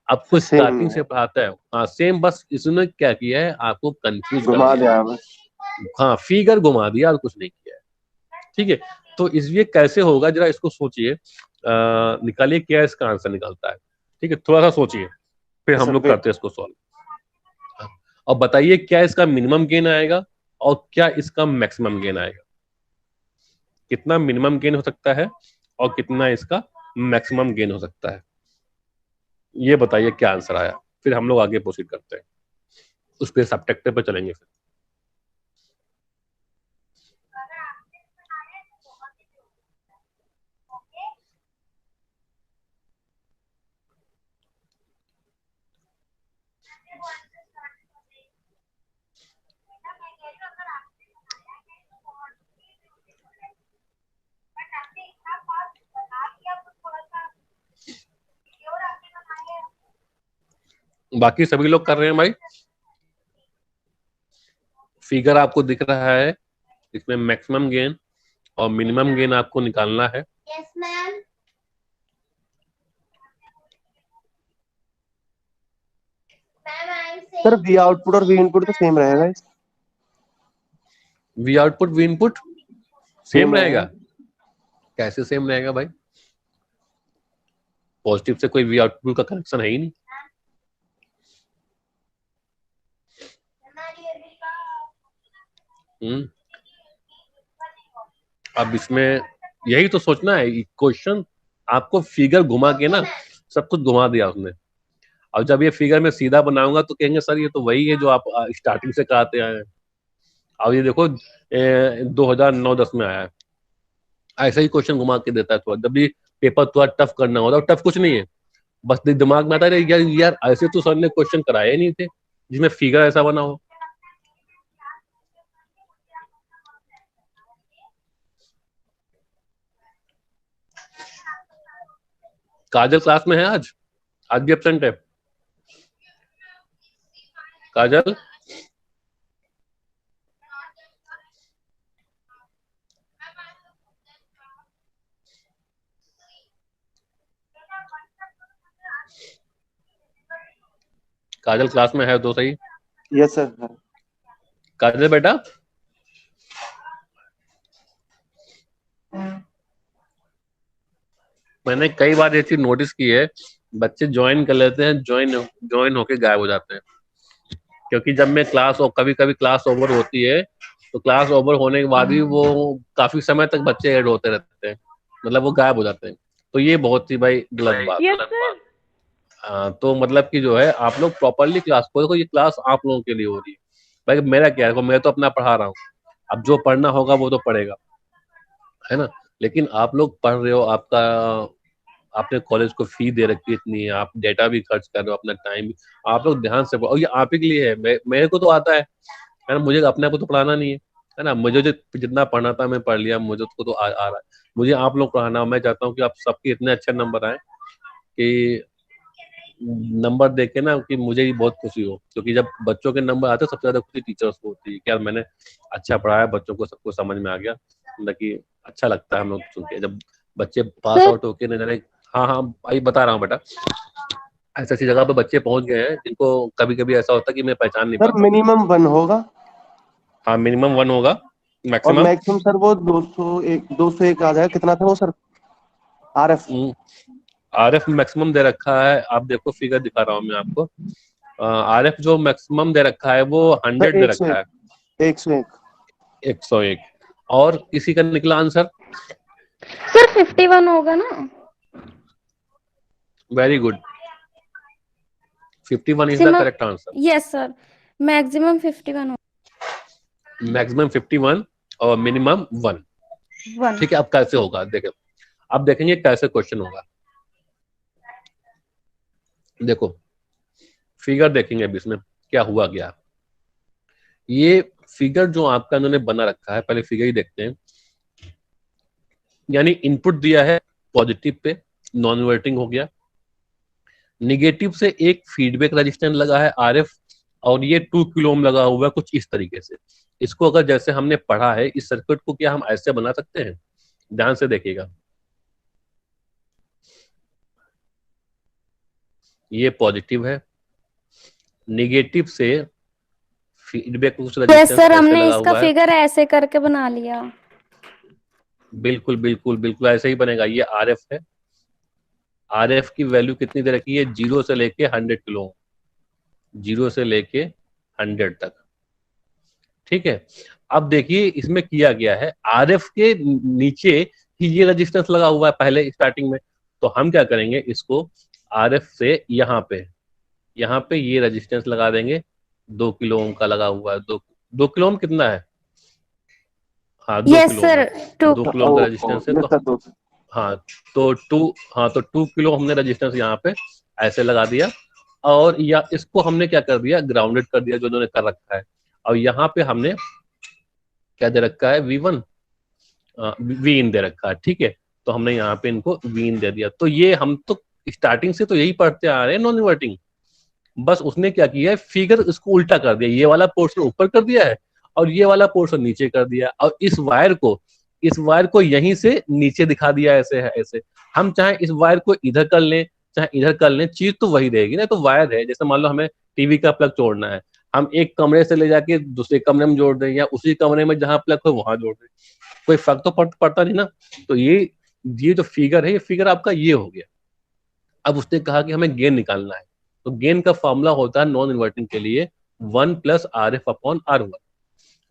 आपको सेम स्टार्टिंग से पढ़ाता है। हाँ सेम, बस इसने क्या किया है आपको कंफ्यूज कर घुमा दिया। दिया बस। हाँ फिगर घुमा दिया और कुछ नहीं किया है, ठीक है। तो इसलिए कैसे होगा जरा इसको सोचिए, निकालिए क्या इसका आंसर निकलता है, ठीक है, थोड़ा सा सोचिए फिर हम सर लोग वेट। करते हैं इसको सॉल्व। और बताइए क्या इसका मिनिमम गेन आएगा और क्या इसका मैक्सिमम गेन आएगा। कितना मिनिमम गेन हो सकता है और कितना इसका मैक्सिमम गेन हो सकता है। ये बताइए क्या आंसर आया, फिर हम लोग आगे प्रोसीड करते हैं, उस पर सबटेक्टर पे चलेंगे फिर। बाकी सभी लोग कर रहे हैं भाई? फिगर आपको दिख रहा है, इसमें मैक्सिमम गेन और मिनिमम गेन आपको निकालना है। Yes ma'am. Sir we output और वी इनपुट तो सेम रहेगा। We output we input same same रहेगा? रहेगा। कैसे सेम रहेगा भाई? पॉजिटिव से कोई वी आउटपुट का कनेक्शन है ही नहीं। अब इसमें यही तो सोचना है, क्वेश्चन आपको फिगर घुमा के ना सब कुछ घुमा दिया उसने। अब जब ये फिगर में सीधा बनाऊंगा तो कहेंगे सर ये तो वही है जो आप स्टार्टिंग से कराते आए हैं। अब ये देखो 2009-10 में आया है, ऐसा ही क्वेश्चन घुमा के देता है। थोड़ा जब भी पेपर थोड़ा टफ करना होता है, टफ कुछ नहीं है, बस दिमाग में आता है यार यार ऐसे तो सर ने क्वेश्चन कराए नहीं थे जिसमें फिगर ऐसा बना हो। काजल क्लास में है आज? आज भी एब्सेंट है काजल? काजल क्लास में है तो सही। Yes sir. काजल बेटा, मैंने कई बार ये चीज नोटिस की है, बच्चे ज्वाइन कर लेते हैं, ज्वाइन होके गायब हो जाते हैं। क्योंकि जब मैं क्लास और कभी कभी क्लास ओवर होती है तो क्लास ओवर होने के बाद भी वो काफी समय तक बच्चे ऐड होते रहते हैं, मतलब वो गायब हो जाते हैं। तो ये बहुत ही भाई गलत बात है। तो मतलब कि जो है आप लोग प्रॉपरली क्लास को देखो, ये क्लास आप लोगों के लिए हो रही है। भाई मेरा क्या है, मैं तो अपना पढ़ा रहा हूँ, अब जो पढ़ना होगा वो तो पढ़ेगा, है ना। लेकिन आप लोग पढ़ रहे हो, आपका आपने कॉलेज को फी दे रखी है इतनी, आप डेटा भी खर्च कर रहे हो, अपना टाइम भी, आप लोग ध्यान से और ये आप ही के लिए है। मेरे को तो आता है ना, मुझे अपने आप को तो पढ़ाना नहीं है ना, मुझे जितना पढ़ना था मैं पढ़ लिया, मुझे उसको तो आ रहा है। मुझे आप लोग पढ़ाना, मैं चाहता हूँ कि आप सबके इतने अच्छे नंबर आए कि नंबर देख के ना कि मुझे ही बहुत खुशी हो। क्योंकि जब बच्चों के नंबर आते हैं सबसे ज्यादा खुशी टीचर्स को होती है कि यार मैंने अच्छा पढ़ाया, बच्चों को सबको समझ में आ गया, मतलब कि अच्छा लगता है हम लोग सुन के जब बच्चे पास आउट होके नजर। हाँ हाँ भाई बता रहा हूँ बेटा, ऐसी ऐसी जगह पे बच्चे पहुंच गए हैं जिनको कभी कभी ऐसा होता है कि मैं पहचान नहीं सर पाता। मिनिमम 1 होगा हाँ मिनिमम 1 होगा, और मैक्सिमम मैक्सिमम सर वो 201 आ जाएगा। कितना था वो सर? आरएफ आरएफ मैक्सिमम दे रखा है, आप देखो फिगर दिखा रहा हूँ मैं आपको। आरएफ जो मैक्सिमम दे रखा है वो 100 सर दे रखा है। 101 101। और किसी का निकला आंसर? सर 51 होगा ना? Very good, 51 is the correct answer. Yes sir, maximum 51 maximum 51 और मिनिमम 1। 1। ठीक है, अब कैसे होगा देखें, अब देखेंगे कैसे क्वेश्चन होगा। देखो फिगर देखेंगे अब इसमें क्या हुआ गया। ये फिगर जो आपका इन्होंने बना रखा है, पहले फिगर ही देखते हैं। यानी इनपुट दिया है पॉजिटिव पे, नॉन इन्वर्टिंग हो गया। निगेटिव से एक फीडबैक रजिस्टेंस लगा है आरएफ, और ये 2 किलो ओम लगा हुआ है कुछ इस तरीके से। इसको अगर जैसे हमने पढ़ा है इस सर्किट को, क्या हम ऐसे बना सकते हैं? ध्यान से देखिएगा, ये पॉजिटिव है, निगेटिव से फीडबैक कुछ यस रजिस्टेंस सर, ऐसे हमने लगा इसका हुआ है। फिगर ऐसे करके बना लिया। बिल्कुल बिल्कुल बिल्कुल ऐसे ही बनेगा। ये आरएफ है, आरएफ की वैल्यू कितनी दे रखी है? 0 से लेके 100 किलो, 0 से लेके 100 तक। ठीक है, अब देखिए इसमें किया गया है आरएफ के नीचे ही ये रेजिस्टेंस लगा हुआ है पहले स्टार्टिंग में, तो हम क्या करेंगे, इसको आरएफ से यहाँ पे ये रेजिस्टेंस लगा देंगे, 2 किलो ओम का लगा हुआ है, 2 किलो ओम कितना है, हाँ 2 किलो ओम सर, है, 2। 2 किलो ओम का रेजिस्टेंस है, यस तो सर, दो। हाँ तो 2 किलो हमने रेजिस्टेंस यहाँ पे ऐसे लगा दिया, और या इसको हमने क्या कर दिया, ग्राउंडेड कर दिया जो इन्होंने कर रखा है, और यहाँ पे हमने क्या दे रखा है, V1 वी इन दे रखा है, ठीक है, तो हमने यहाँ पे इनको वी इन दे दिया। तो ये हम तो स्टार्टिंग से तो यही पढ़ते आ रहे हैं नॉन इन्वर्टिंग, बस उसने क्या किया है, फिगर इसको उल्टा कर दिया, ये वाला पोर्शन ऊपर कर दिया है और ये वाला पोर्शन नीचे कर दिया, और इस वायर को यहीं से नीचे दिखा दिया, ऐसे है ऐसे। हम चाहे इस वायर को इधर कर लें चाहे इधर कर लें, चीज तो वही रहेगी ना, तो वायर है, जैसे मान लो हमें टीवी का प्लग जोड़ना है, हम एक कमरे से ले जाके दूसरे कमरे में जोड़ दें, या उसी कमरे में जहां प्लग हो वहां जोड़ दें, कोई फर्क तो पड़ता नहीं ना। तो ये जो फिगर है, ये फिगर आपका ये हो गया। अब उसने कहा कि हमें गेन निकालना है, तो गेन का फॉर्मूला होता है नॉन इन्वर्टिंग के लिए 1+RF/R1,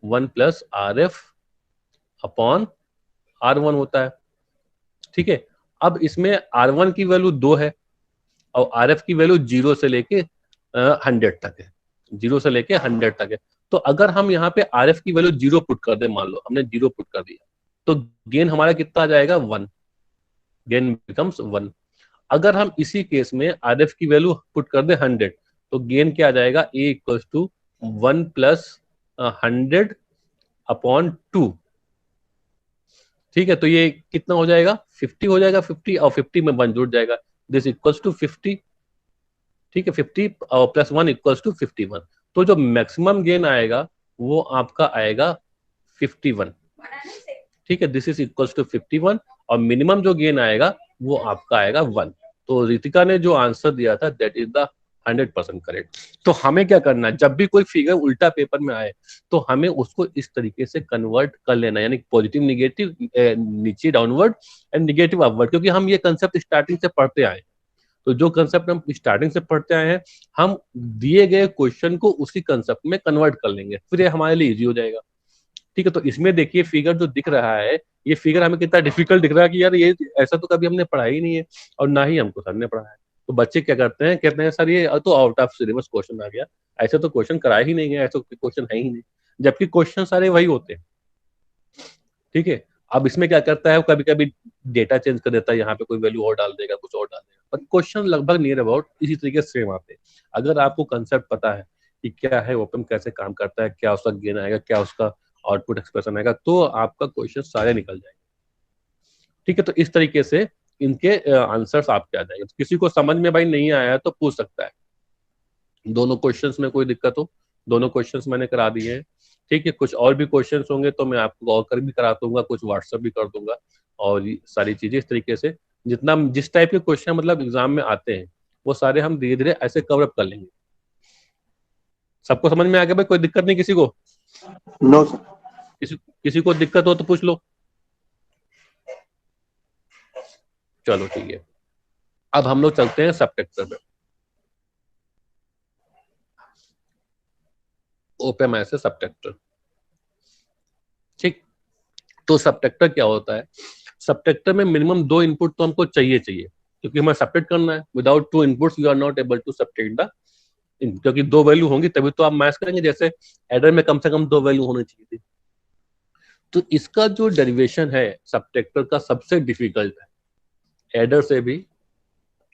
1+RF/R1 होता है, ठीक है। अब इसमें R1 की वैल्यू 2 है और RF की वैल्यू 0 से लेके 100 तक है, 0 से लेके 100 तक है। तो अगर हम यहाँ पे RF की वैल्यू 0 पुट कर दे, मान लो हमने 0 पुट कर दिया, तो गेन हमारा कितना आ जाएगा, 1, गेन बिकम्स 1। अगर हम इसी केस में RF की वैल्यू पुट कर दे 100, तो गेन क्या आ जाएगा, A = 1+100/2, ठीक है। तो ये कितना हो जाएगा, 50 हो जाएगा, 50 और 50 में 1 जुड़ जाएगा, दिस इक्वल्स टू 50, ठीक है, 50 और +1 = 51। तो जो मैक्सिमम गेन आएगा वो आपका आएगा 51, ठीक है, दिस इज इक्वल्स टू 51, और मिनिमम जो गेन आएगा वो आपका आएगा 1। तो रितिका ने जो आंसर दिया था दैट इज द 100% करेक्ट। तो हमें क्या करना है, जब भी कोई फिगर उल्टा पेपर में आए तो हमें उसको इस तरीके से कन्वर्ट कर लेना है, यानी पॉजिटिव निगेटिव नीचे डाउनवर्ड एंड निगेटिव अपवर्ड, क्योंकि हम ये कंसेप्ट स्टार्टिंग से पढ़ते आए। तो जो कंसेप्ट हम स्टार्टिंग से पढ़ते आए हैं, हम दिए गए क्वेश्चन को उसी कंसेप्ट में कन्वर्ट कर लेंगे, फिर ये हमारे लिए इजी हो जाएगा, ठीक है। तो इसमें देखिए फिगर जो दिख रहा है, ये फिगर हमें कितना डिफिकल्ट दिख रहा है कि यार ये ऐसा तो कभी हमने पढ़ा ही नहीं है, और ना ही हमको सर ने पढ़ाया है। तो बच्चे क्या करते हैं, कहते हैं सर ये तो आउट ऑफ सिलेबस क्वेश्चन आ गया, ऐसे तो क्वेश्चन कराया ही नहीं गया, ऐसा क्वेश्चन है ही नहीं, जबकि क्वेश्चन सारे वही होते हैं, ठीक है। अब इसमें क्या करता है, कभी कभी डेटा चेंज कर देता है, यहाँ पे कोई वैल्यू और डाल देगा, कुछ और डाल देगा, पर क्वेश्चन लगभग नियर अबाउट इसी तरीके से सेम आते हैं। अगर आपको कंसेप्ट पता है कि क्या है ओपन, कैसे काम करता है, क्या उसका गेन आएगा, क्या उसका आउटपुट एक्सप्रेशन आएगा, तो आपका क्वेश्चन सारे निकल जाएंगे, ठीक है। तो इस तरीके से इनके आंसर्स आपके आ जाएंगे। तो किसी को समझ में भाई नहीं आया तो पूछ सकता है, दोनों क्वेश्चंस में कोई दिक्कत हो, दोनों क्वेश्चंस मैंने करा दिए हैं, ठीक है। कुछ और भी क्वेश्चंस होंगे तो मैं आपको कॉल कर भी करा दूंगा, कुछ व्हाट्सएप भी कर दूंगा, और ये सारी चीजें इस तरीके से जितना जिस टाइप के क्वेश्चन मतलब एग्जाम में आते हैं वो सारे हम धीरे धीरे ऐसे कवर अप कर लेंगे। सबको समझ में आ गया भाई, कोई दिक्कत नहीं किसी को? No sir. किसी को दिक्कत हो तो पूछ लो। चलो ठीक है, अब हम लोग चलते हैं सबट्रैक्टर पे। ओपन ऐसे सबट्रैक्टर, ठीक। तो सबट्रैक्टर क्या होता है, सबट्रैक्टर में मिनिमम 2 इनपुट तो हमको चाहिए, क्योंकि हमें सब्ट्रैक्ट करना है। Without 2 inputs you are not able to subtract the, क्योंकि 2 वैल्यू होंगी तभी तो आप मैच करेंगे, जैसे एडर में कम से कम 2 वैल्यू होनी चाहिए थी। तो इसका जो डेरिवेशन है सबट्रैक्टर का सबसे डिफिकल्ट है, एडर से भी,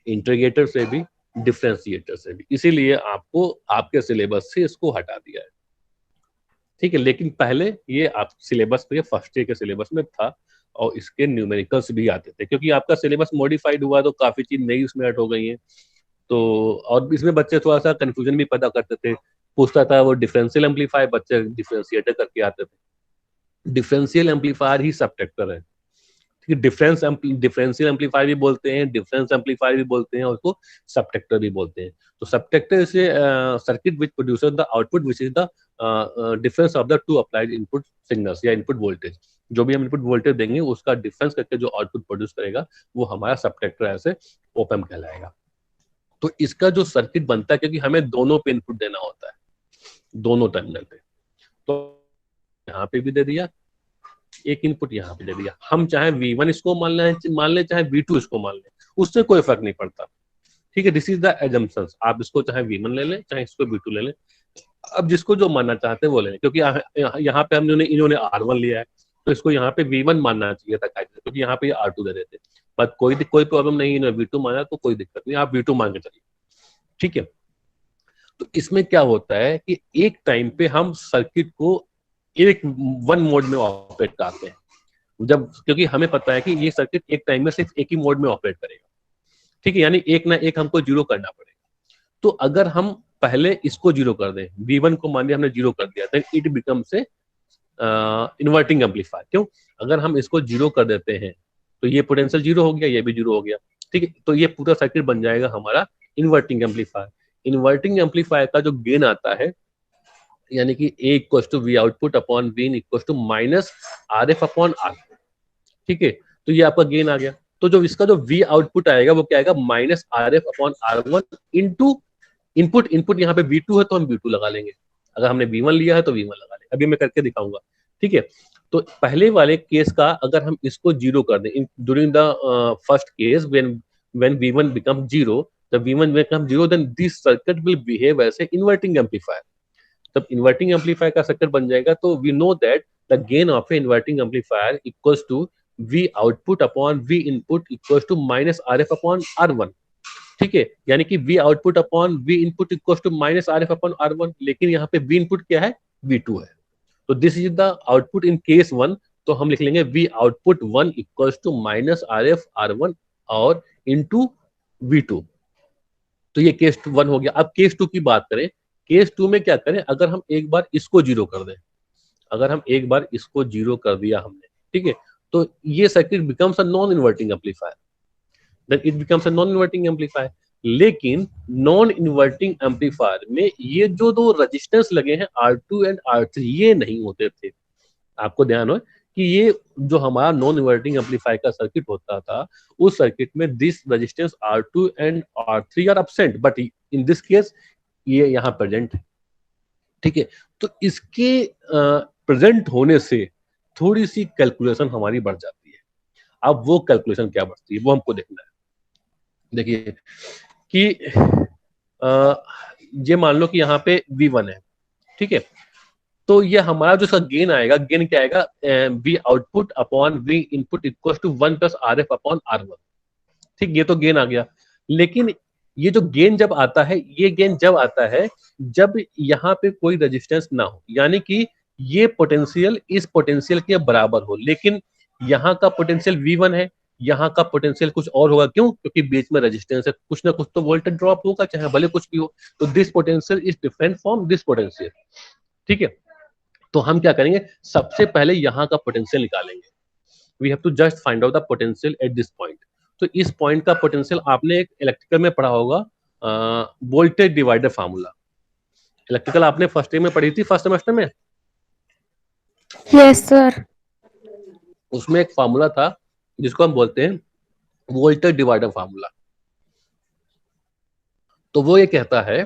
इंटीग्रेटर से भी, डिफरेंशिएटर से भी, इसीलिए आपको आपके सिलेबस से इसको हटा दिया है, ठीक है। लेकिन पहले ये आप सिलेबस में, फर्स्ट ईयर के सिलेबस में था, और इसके न्यूमेरिकल्स भी आते थे, क्योंकि आपका सिलेबस मॉडिफाइड हुआ तो काफी चीज नई उसमें ऐड हो गई है। तो और इसमें बच्चे थोड़ा सा कंफ्यूजन भी पैदा करते थे, पूछता था वो डिफरेंशियल एम्पलीफायर, बच्चे डिफरेंशिएटर करके आते थे। डिफरेंशियल एम्पलीफायर ही सबट्रैक्टर है, डिफरेंशियल एम्पलीफायर भी बोलते हैं, डिफरेंस एम्पलीफायर भी बोलते हैं, और उसको सबट्रैक्टर भी बोलते हैं। तो subtractor is circuit which produces the output which is the difference of the to applied input signals या इनपुट वोल्टेज। जो भी हम इनपुट वोल्टेज देंगे उसका डिफरेंस करके जो आउटपुट प्रोड्यूस करेगा वो हमारा सबट्रैक्टर ऐसे ओप एम्प कहलाएगा। तो इसका जो सर्किट बनता है, क्योंकि हमें दोनों पे इनपुट देना होता है, दोनों टर्मिनल पे, तो यहाँ पे भी दे दिया, एक इनपुट यहाँ पे दे दिया। हम चाहे V1 इसको मान ले चाहे V2 इसको मान ले, उससे कोई फर्क नहीं पड़ता। ठीक है, दिस इज द एजम्पशंस। आप इसको चाहे V1 ले लें चाहे इसको V2 ले लें, अब जिसको जो मानना चाहते हैं वो ले लें, क्योंकि यहाँ पे हमने इन्होंने R1 लिया है तो इसको यहाँ पे V1 मानना चाहिए था क्योंकि यहाँ पे R2 दे देते। बट कोई प्रॉब्लम नहीं, इन्होंने V2 माना तो कोई दिक्कत नहीं, आप V2 मान के चलिए। ठीक है, तो इसमें क्या होता है कि एक टाइम पे हम सर्किट को एक वन मोड में ऑपरेट करते हैं, जब क्योंकि हमें पता है कि ये सर्किट एक टाइम में सिर्फ एक ही मोड में ऑपरेट करेगा। ठीक है, यानी एक ना एक हमको जीरो करना पड़ेगा। तो अगर हम पहले इसको जीरो कर दें, V1 को मान लिया हमने जीरो कर दिया, then it becomes a inverting amplifier. क्यों? अगर हम इसको जीरो कर देते हैं तो ये पोटेंशियल जीरो हो गया, ये भी जीरो हो गया। ठीक है, तो ये पूरा सर्किट बन जाएगा हमारा इन्वर्टिंग एम्पलीफायर। इन्वर्टिंग एम्पलीफायर का जो गेन आता है, यानी कि A equals to V output upon V in equals to minus RF upon R। ठीक है, तो ये आपका गेन आ गया। तो जो इसका जो V आउटपुट आएगा वो क्या आएगा, minus RF upon R1 into input. Input यहाँ पे V2 है तो हम V2 लगा लेंगे, अगर हमने V1 लिया है तो V1 लगा लेंगे। अभी मैं करके दिखाऊंगा। ठीक है, तो पहले वाले केस का अगर हम इसको जीरो कर दें, during the first case when V1 become zero, जब V1 become zero then this circuit will behave as a inverting amplifier. तब इन्वर्टिंग एम्पलीफायर का सर्किट बन जाएगा। तो we know that the gain of a inverting amplifier equals to V output upon V input equals to minus RF upon R1। ठीक है, यानी कि V output upon V input equals to minus RF upon R1, लेकिन यहाँ पे V input क्या है, V2 है। तो this is the output in case 1। तो हम लिख लेंगे V output 1 equals to minus RF R1 और इनटू V2। तो ये केस 1 हो गया। अब केस 2 की बात करें, केस 2 में क्या करें, अगर हम एक बार इसको जीरो कर दें, अगर हम एक बार इसको जीरो कर दिया हमने, ठीक है, तो ये circuit becomes a non inverting amplifier, then it becomes a non inverting amplifier. लेकिन नॉन इन्वर्टिंग एम्पलीफायर में ये जो दो रेजिस्टेंस लगे हैं R2 एंड R3, ये नहीं होते थे। आपको ध्यान हो कि ये जो हमारा नॉन इन्वर्टिंग एम्पलीफायर का सर्किट होता था, उस सर्किट में this resistance R2 and R3 are absent, but in this case ये यहाँ प्रेजेंट है। ठीक है, तो इसके प्रेजेंट होने से थोड़ी सी कैलकुलेशन हमारी बढ़ जाती है। अब वो कैलकुलेशन क्या बढ़ती है वो हमको देखना है। देखिए कि ये मान लो कि यहाँ पे V1 है। ठीक है, तो ये हमारा जो इसका गेन आएगा, गेन क्या आएगा, V output upon V input equal to 1 plus RF upon R1। ठीक, ये तो गेन आ गया। लेकिन ये जो गेन जब आता है, ये गेन जब आता है जब यहाँ पे कोई रेजिस्टेंस ना हो, यानी कि ये पोटेंशियल इस पोटेंशियल के बराबर हो, लेकिन यहाँ का पोटेंशियल V1 है, यहाँ का पोटेंशियल कुछ और होगा। क्यों? क्योंकि बीच में रेजिस्टेंस है, कुछ ना कुछ तो वोल्टेज ड्रॉप होगा, चाहे भले कुछ भी हो। तो this potential is different from this potential. ठीक है, तो हम क्या करेंगे, सबसे पहले यहाँ का पोटेंशियल निकालेंगे। We have to just find out the potential at this point. तो इस पॉइंट का पोटेंशियल आपने एक इलेक्ट्रिकल में पढ़ा होगा, वोल्टेज डिवाइडर फार्मूला। इलेक्ट्रिकल आपने फर्स्ट ईयर में पढ़ी थी, फर्स्ट सेमेस्टर में। Yes sir. उसमें एक फार्मूला था जिसको हम बोलते हैं वोल्टेज डिवाइडर फार्मूला। तो वो ये कहता है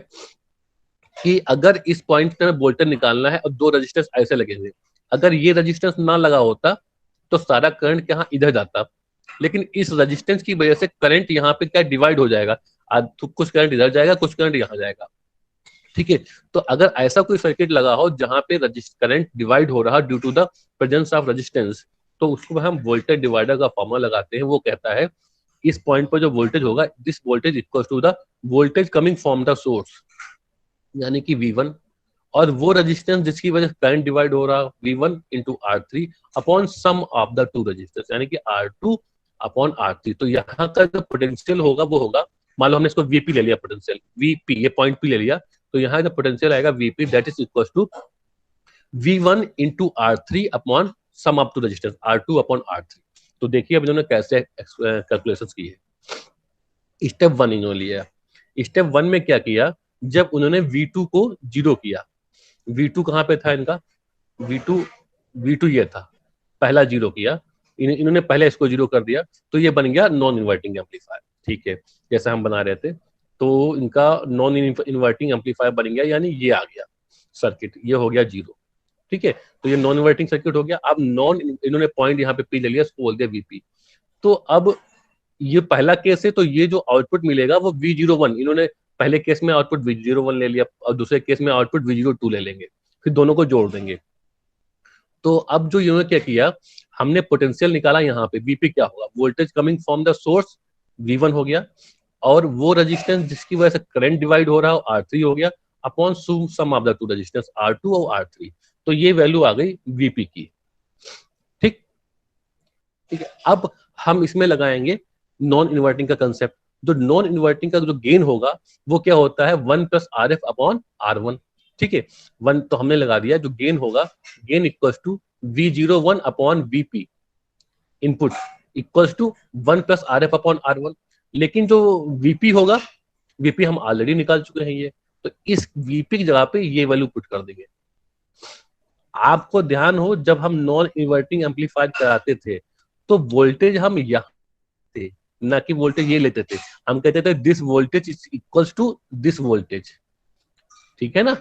कि अगर इस पॉइंट पे वोल्टेज निकालना है और दो रेजिस्टेंस ऐसे लगे हुए, अगर ये रेजिस्टेंस ना लगा होता तो सारा करंट यहाँ इधर जाता, लेकिन इस रेजिस्टेंस की वजह से करंट यहाँ पे क्या डिवाइड हो जाएगा, कुछ करंट इधर जाएगा, कुछ करंट यहाँ जाएगा। ठीक है, तो अगर ऐसा कोई सर्किट लगा हो जहां पे करंट डिवाइड हो रहा due to the presence of resistance, तो उसको हम वोल्टेज डिवाइडर का फॉर्मूला लगाते हैं। वो कहता है इस पॉइंट पर जो वोल्टेज होगा, this voltage equal to the voltage coming from the source, यानी कि V1, और वो रेजिस्टेंस जिसकी वजह से करंट डिवाइड हो रहा V1 into R3 upon sum of the two resistance, यानी कि R2 अपॉन R3। तो यहाँ का जो पोटेंशियल होगा वो होगा, मान लो हमने इसको VP ले लिया, पोटेंशियल VP, ये पॉइंट P ले लिया, तो यहाँ जो पोटेंशियल आएगा VP that is equal to V1 into R3 upon sum of two resistance R2 upon R3। तो देखिए अब इन्होंने कैसे कैलकुलेशन की है। स्टेप 1 इन्होंने लिया। स्टेप 1 में क्या किया, जब उन्होंने V2 को जीरो किया, V2 कहाँ पे था इनका, V2 ये था, पहला जीरो किया इन्होंने, पहले इसको जीरो कर दिया, तो ये बन गया नॉन इन्वर्टिंग एम्पलीफायर। ठीक है, जैसा हम बना रहे थे, तो इनका नॉन इन्वर्टिंग एम्पलीफायर बन गया, यानी ये आ गया सर्किट, ये हो गया जीरो। ठीक है, तो ये नॉन इन्वर्टिंग सर्किट हो गया। अब नॉन, इन्होंने पॉइंट यहाँ पे पी ले लिया, इसको बोल दिया वीपी। तो अब ये पहला केस है, तो ये जो आउटपुट मिलेगा वो V01, इन्होंने पहले केस में आउटपुट V01 ले लिया और दूसरे केस में आउटपुट V02 ले लेंगे, फिर दोनों को जोड़ देंगे। तो अब जो इन्होंने क्या किया, हमने पोटेंशियल निकाला यहाँ पे, वीपी क्या होगा, voltage coming from the source V1 हो गया, और वो रेजिस्टेंस जिसकी वजह से करंट डिवाइड हो रहा हो R3 हो गया, upon sum of the two resistance R2 और R3। तो ये वैल्यू आ गई वीपी की। ठीक ठीक है, अब हम इसमें लगाएंगे नॉन इन्वर्टिंग का कंसेप्ट। जो नॉन इन्वर्टिंग का जो गेन होगा वो क्या होता है, 1 प्लस RF अपॉन R1। ठीक है, 1 तो हमने लगा दिया, जो गेन होगा, gain equals to V01 upon VP input equals to 1 plus RF upon R1। लेकिन जो VP होगा, VP हम ऑलरेडी निकाल चुके हैं ये, तो इस VP की जगह पे ये वैल्यू पुट कर देंगे। आपको ध्यान हो, जब हम नॉन इन्वर्टिंग एम्पलीफायर कराते थे तो वोल्टेज हम यहाँ थे, ना कि वोल्टेज ये लेते थे। हम कहते थे this voltage is equals to this voltage, ठीक है ना।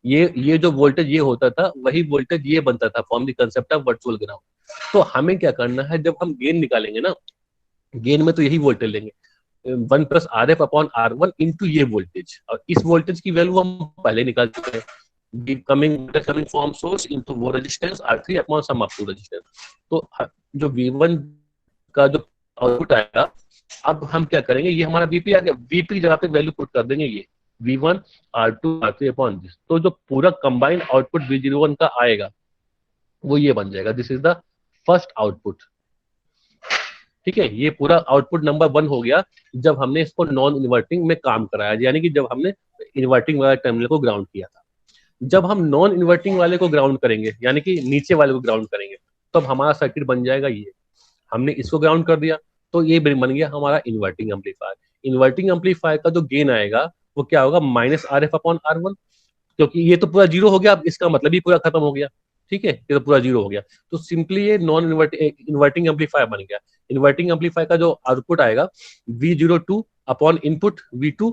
ये जो वोल्टेज ये होता था, वही वोल्टेज ये बनता था from the concept of virtual ground. तो हमें क्या करना है, जब हम गेन निकालेंगे ना, गेन में तो यही वोल्टेज लेंगे, 1 plus RF upon R1 into ये वोल्टेज, और इस वोल्टेज की वैल्यू हम पहले निकाल चुके हैं, कमिंग फ्रॉम सोर्स इनटू वो resistance R3 upon sum of two resistance. तो जो V1 का जो आउटपुट आएगा, अब हम क्या करेंगे, ये हमारा VP आ गया, VP की जगह पे वैल्यू पुट कर देंगे ये V1 R2 R3 upon this. तो जो पूरा कंबाइंड आउटपुट V01 का आएगा वो ये बन जाएगा, this is the first output. ठीक है, ये पूरा आउटपुट नंबर 1 हो गया जब हमने इसको नॉन इन्वर्टिंग में काम कराया, यानी कि जब हमने इन्वर्टिंग वाले टर्मिनल को ग्राउंड किया था। जब हम नॉन इन्वर्टिंग वाले को ग्राउंड करेंगे, यानी कि नीचे वाले को ग्राउंड करेंगे, तब हमारा सर्किट बन जाएगा ये। हमने इसको ग्राउंड कर दिया तो ये बन गया हमारा इन्वर्टिंग एम्पलीफायर। इन्वर्टिंग एम्पलीफायर का जो गेन आएगा वो क्या होगा, -RF अपॉन R1, क्योंकि ये तो पूरा जीरो हो गया, अब इसका मतलब ही पूरा खत्म हो गया। ठीक है, ये तो पूरा जीरो हो गया, तो सिंपली ये नॉन इन्वर्टिंग एम्पलीफायर बन गया। इन्वर्टिंग एम्पलीफायर का जो आउटपुट आएगा V02 upon input V2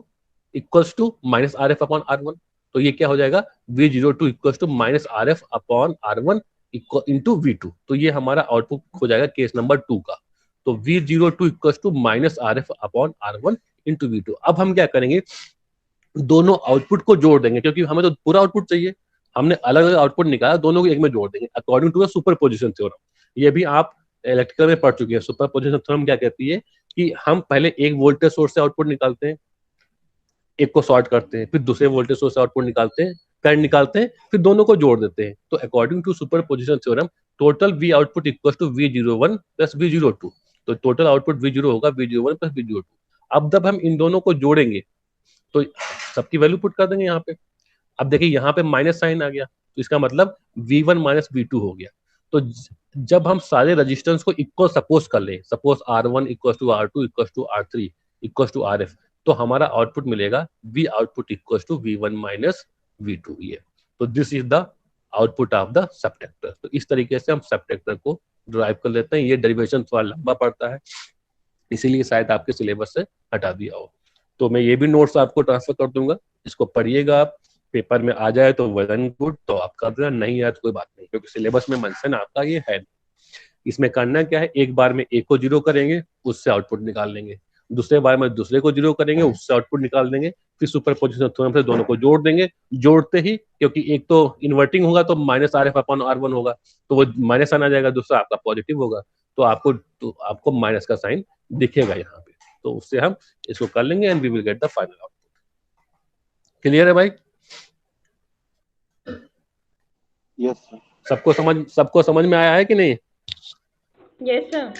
equals to -RF upon R1। तो ये क्या हो जाएगा, V02 equals to -RF upon R1 into V2। तो ये हमारा आउटपुट हो जाएगा केस नंबर 2 का। तो V02 equals to -RF upon R1 into V2। अब हम क्या करेंगे, दोनों आउटपुट को जोड़ देंगे, क्योंकि हमें तो पूरा आउटपुट चाहिए, हमने अलग अलग आउटपुट निकाला, दोनों को एक में जोड़ देंगे according to the superposition theorem. ये भी आप इलेक्ट्रिकल में पढ़ चुके हैं। सुपरपोजिशन थ्योरम क्या कहती है कि हम पहले एक वोल्टेज सोर्स से आउटपुट निकालते हैं, एक को शॉर्ट करते हैं, फिर दूसरे वोल्टेज सोर्स से आउटपुट निकालते हैं, करंट निकालते हैं, फिर दोनों को जोड़ देते हैं। तो according to superposition theorem, total V output equal to V01 plus V02। तो टोटल आउटपुट V0 होगा V01 प्लस V02। अब जब हम इन दोनों को जोड़ेंगे तो सबकी वैल्यू पुट कर देंगे यहाँ पे। अब देखिए यहाँ पे माइनस साइन आ गया, तो इसका मतलब V1 माइनस V2 हो गया। तो जब हम सारे रेजिस्टेंस को इक्वल सपोज कर लें, suppose R1 equal to R2 equal to R3 equal to RF, तो हमारा आउटपुट मिलेगा V output equal to V1 minus V2। ये तो this is the output of the subtractor. तो इस तरीके से हम सबट्रैक्टर को ड्राइव कर लेते हैं। ये डेरिवेशन थोड़ा लंबा पड़ता है, इसीलिए शायद आपके सिलेबस से हटा दिया हो। तो मैं ये भी नोट्स आपको ट्रांसफर कर दूंगा, इसको पढ़िएगा आप, पेपर में आ जाए तो वेल एंड गुड, तो आप कर देना, नहीं आए तो कोई बात नहीं, क्योंकि सिलेबस में मेंशन आपका ये है। इसमें करना क्या है, एक बार में एक को जीरो करेंगे, उससे आउटपुट निकाल लेंगे, दूसरे बार में दूसरे को जीरो करेंगे, उससे आउटपुट निकाल देंगे, फिर सुपरपोजिशन थ्योरम से दोनों को जोड़ देंगे। जोड़ते ही, क्योंकि एक तो इन्वर्टिंग होगा तो -RF अपॉन R1 होगा, तो वो माइनस आना जाएगा, दूसरा आपका पॉजिटिव होगा, तो आपको माइनस का साइन दिखेगा यहाँ पे। तो उससे हम इसको कर लेंगे and we will get the final output. Clear है भाई? Yes sir. सबको समझ में आया है कि नहीं? Yes sir.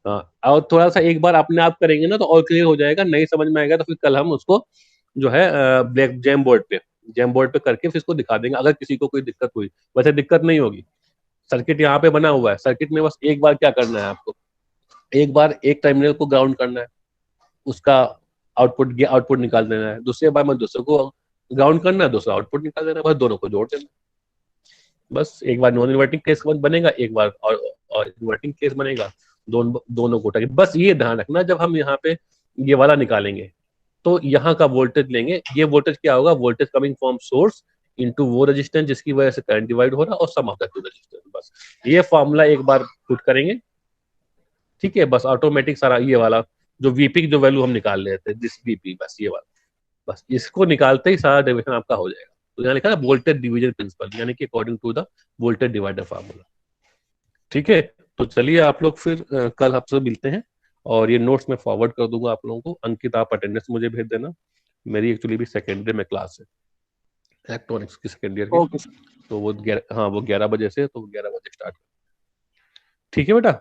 हाँ, और थोड़ा सा एक बार अपने आप करेंगे ना तो और क्लियर हो जाएगा। नहीं समझ में आएगा तो फिर कल हम उसको जो है ब्लैक जैम बोर्ड पे करके फिर इसको दिखा देंगे, अगर किसी को कोई दिक्कत हुई। वैसे दिक्कत नहीं होगी, सर्किट यहाँ पे बना हुआ है। सर्किट में बस एक बार क्या करना है आपको, एक बार एक टर्मिनल को ग्राउंड करना है, उसका आउटपुट निकाल देना है, दूसरे बार में दूसरे को ग्राउंड करना है, दूसरा आउटपुट निकाल देना है, बस दोनों को जोड़ देना। बस एक बार नॉन इन्वर्टिंग केस बनेगा, एक बार और इन्वर्टिंग केस बनेगा, दोनों को। बस ये ध्यान रखना, जब हम यहाँ पे ये वाला निकालेंगे तो यहाँ का वोल्टेज लेंगे। ये वोल्टेज क्या होगा, voltage coming from source into वो रेजिस्टेंस जिसकी वजह से करंट डिवाइड हो रहा है और सम ऑफ द टू रेजिस्टेंस। बस ये फॉर्मूला एक बार पुट करेंगे, ठीक है, बस ऑटोमेटिक सारा ये वाला जो वीपी की जो वैल्यू हम निकाल रहे थे, दिस वीपी, बस ये वाला, बस इसको निकालते ही सारा डेरिवेशन आपका हो जाएगा। तो यहाँ लिखा है वोल्टेज डिवीजन प्रिंसिपल, यानी कि according to the voltage divider formula. ठीक है, तो चलिए आप लोग फिर कल आपसे मिलते हैं, और ये नोट्स मैं फॉरवर्ड कर दूंगा आप लोगों को। अंकित आप अटेंडेंस मुझे भेज देना, मेरी एक्चुअली भी सेकेंड ईयर में क्लास है इलेक्ट्रॉनिक्स की, सेकेंड ईयर की। Okay sir. तो वो 11 बजे से, तो 11 बजे स्टार्ट। ठीक है बेटा,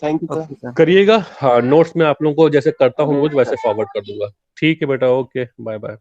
thank you okay sir. Sir. करिएगा। हाँ, नोट्स में आप लोगों को जैसे करता हूँ रोज वैसे फॉरवर्ड कर दूंगा। ठीक है बेटा, ओके, बाय बाय।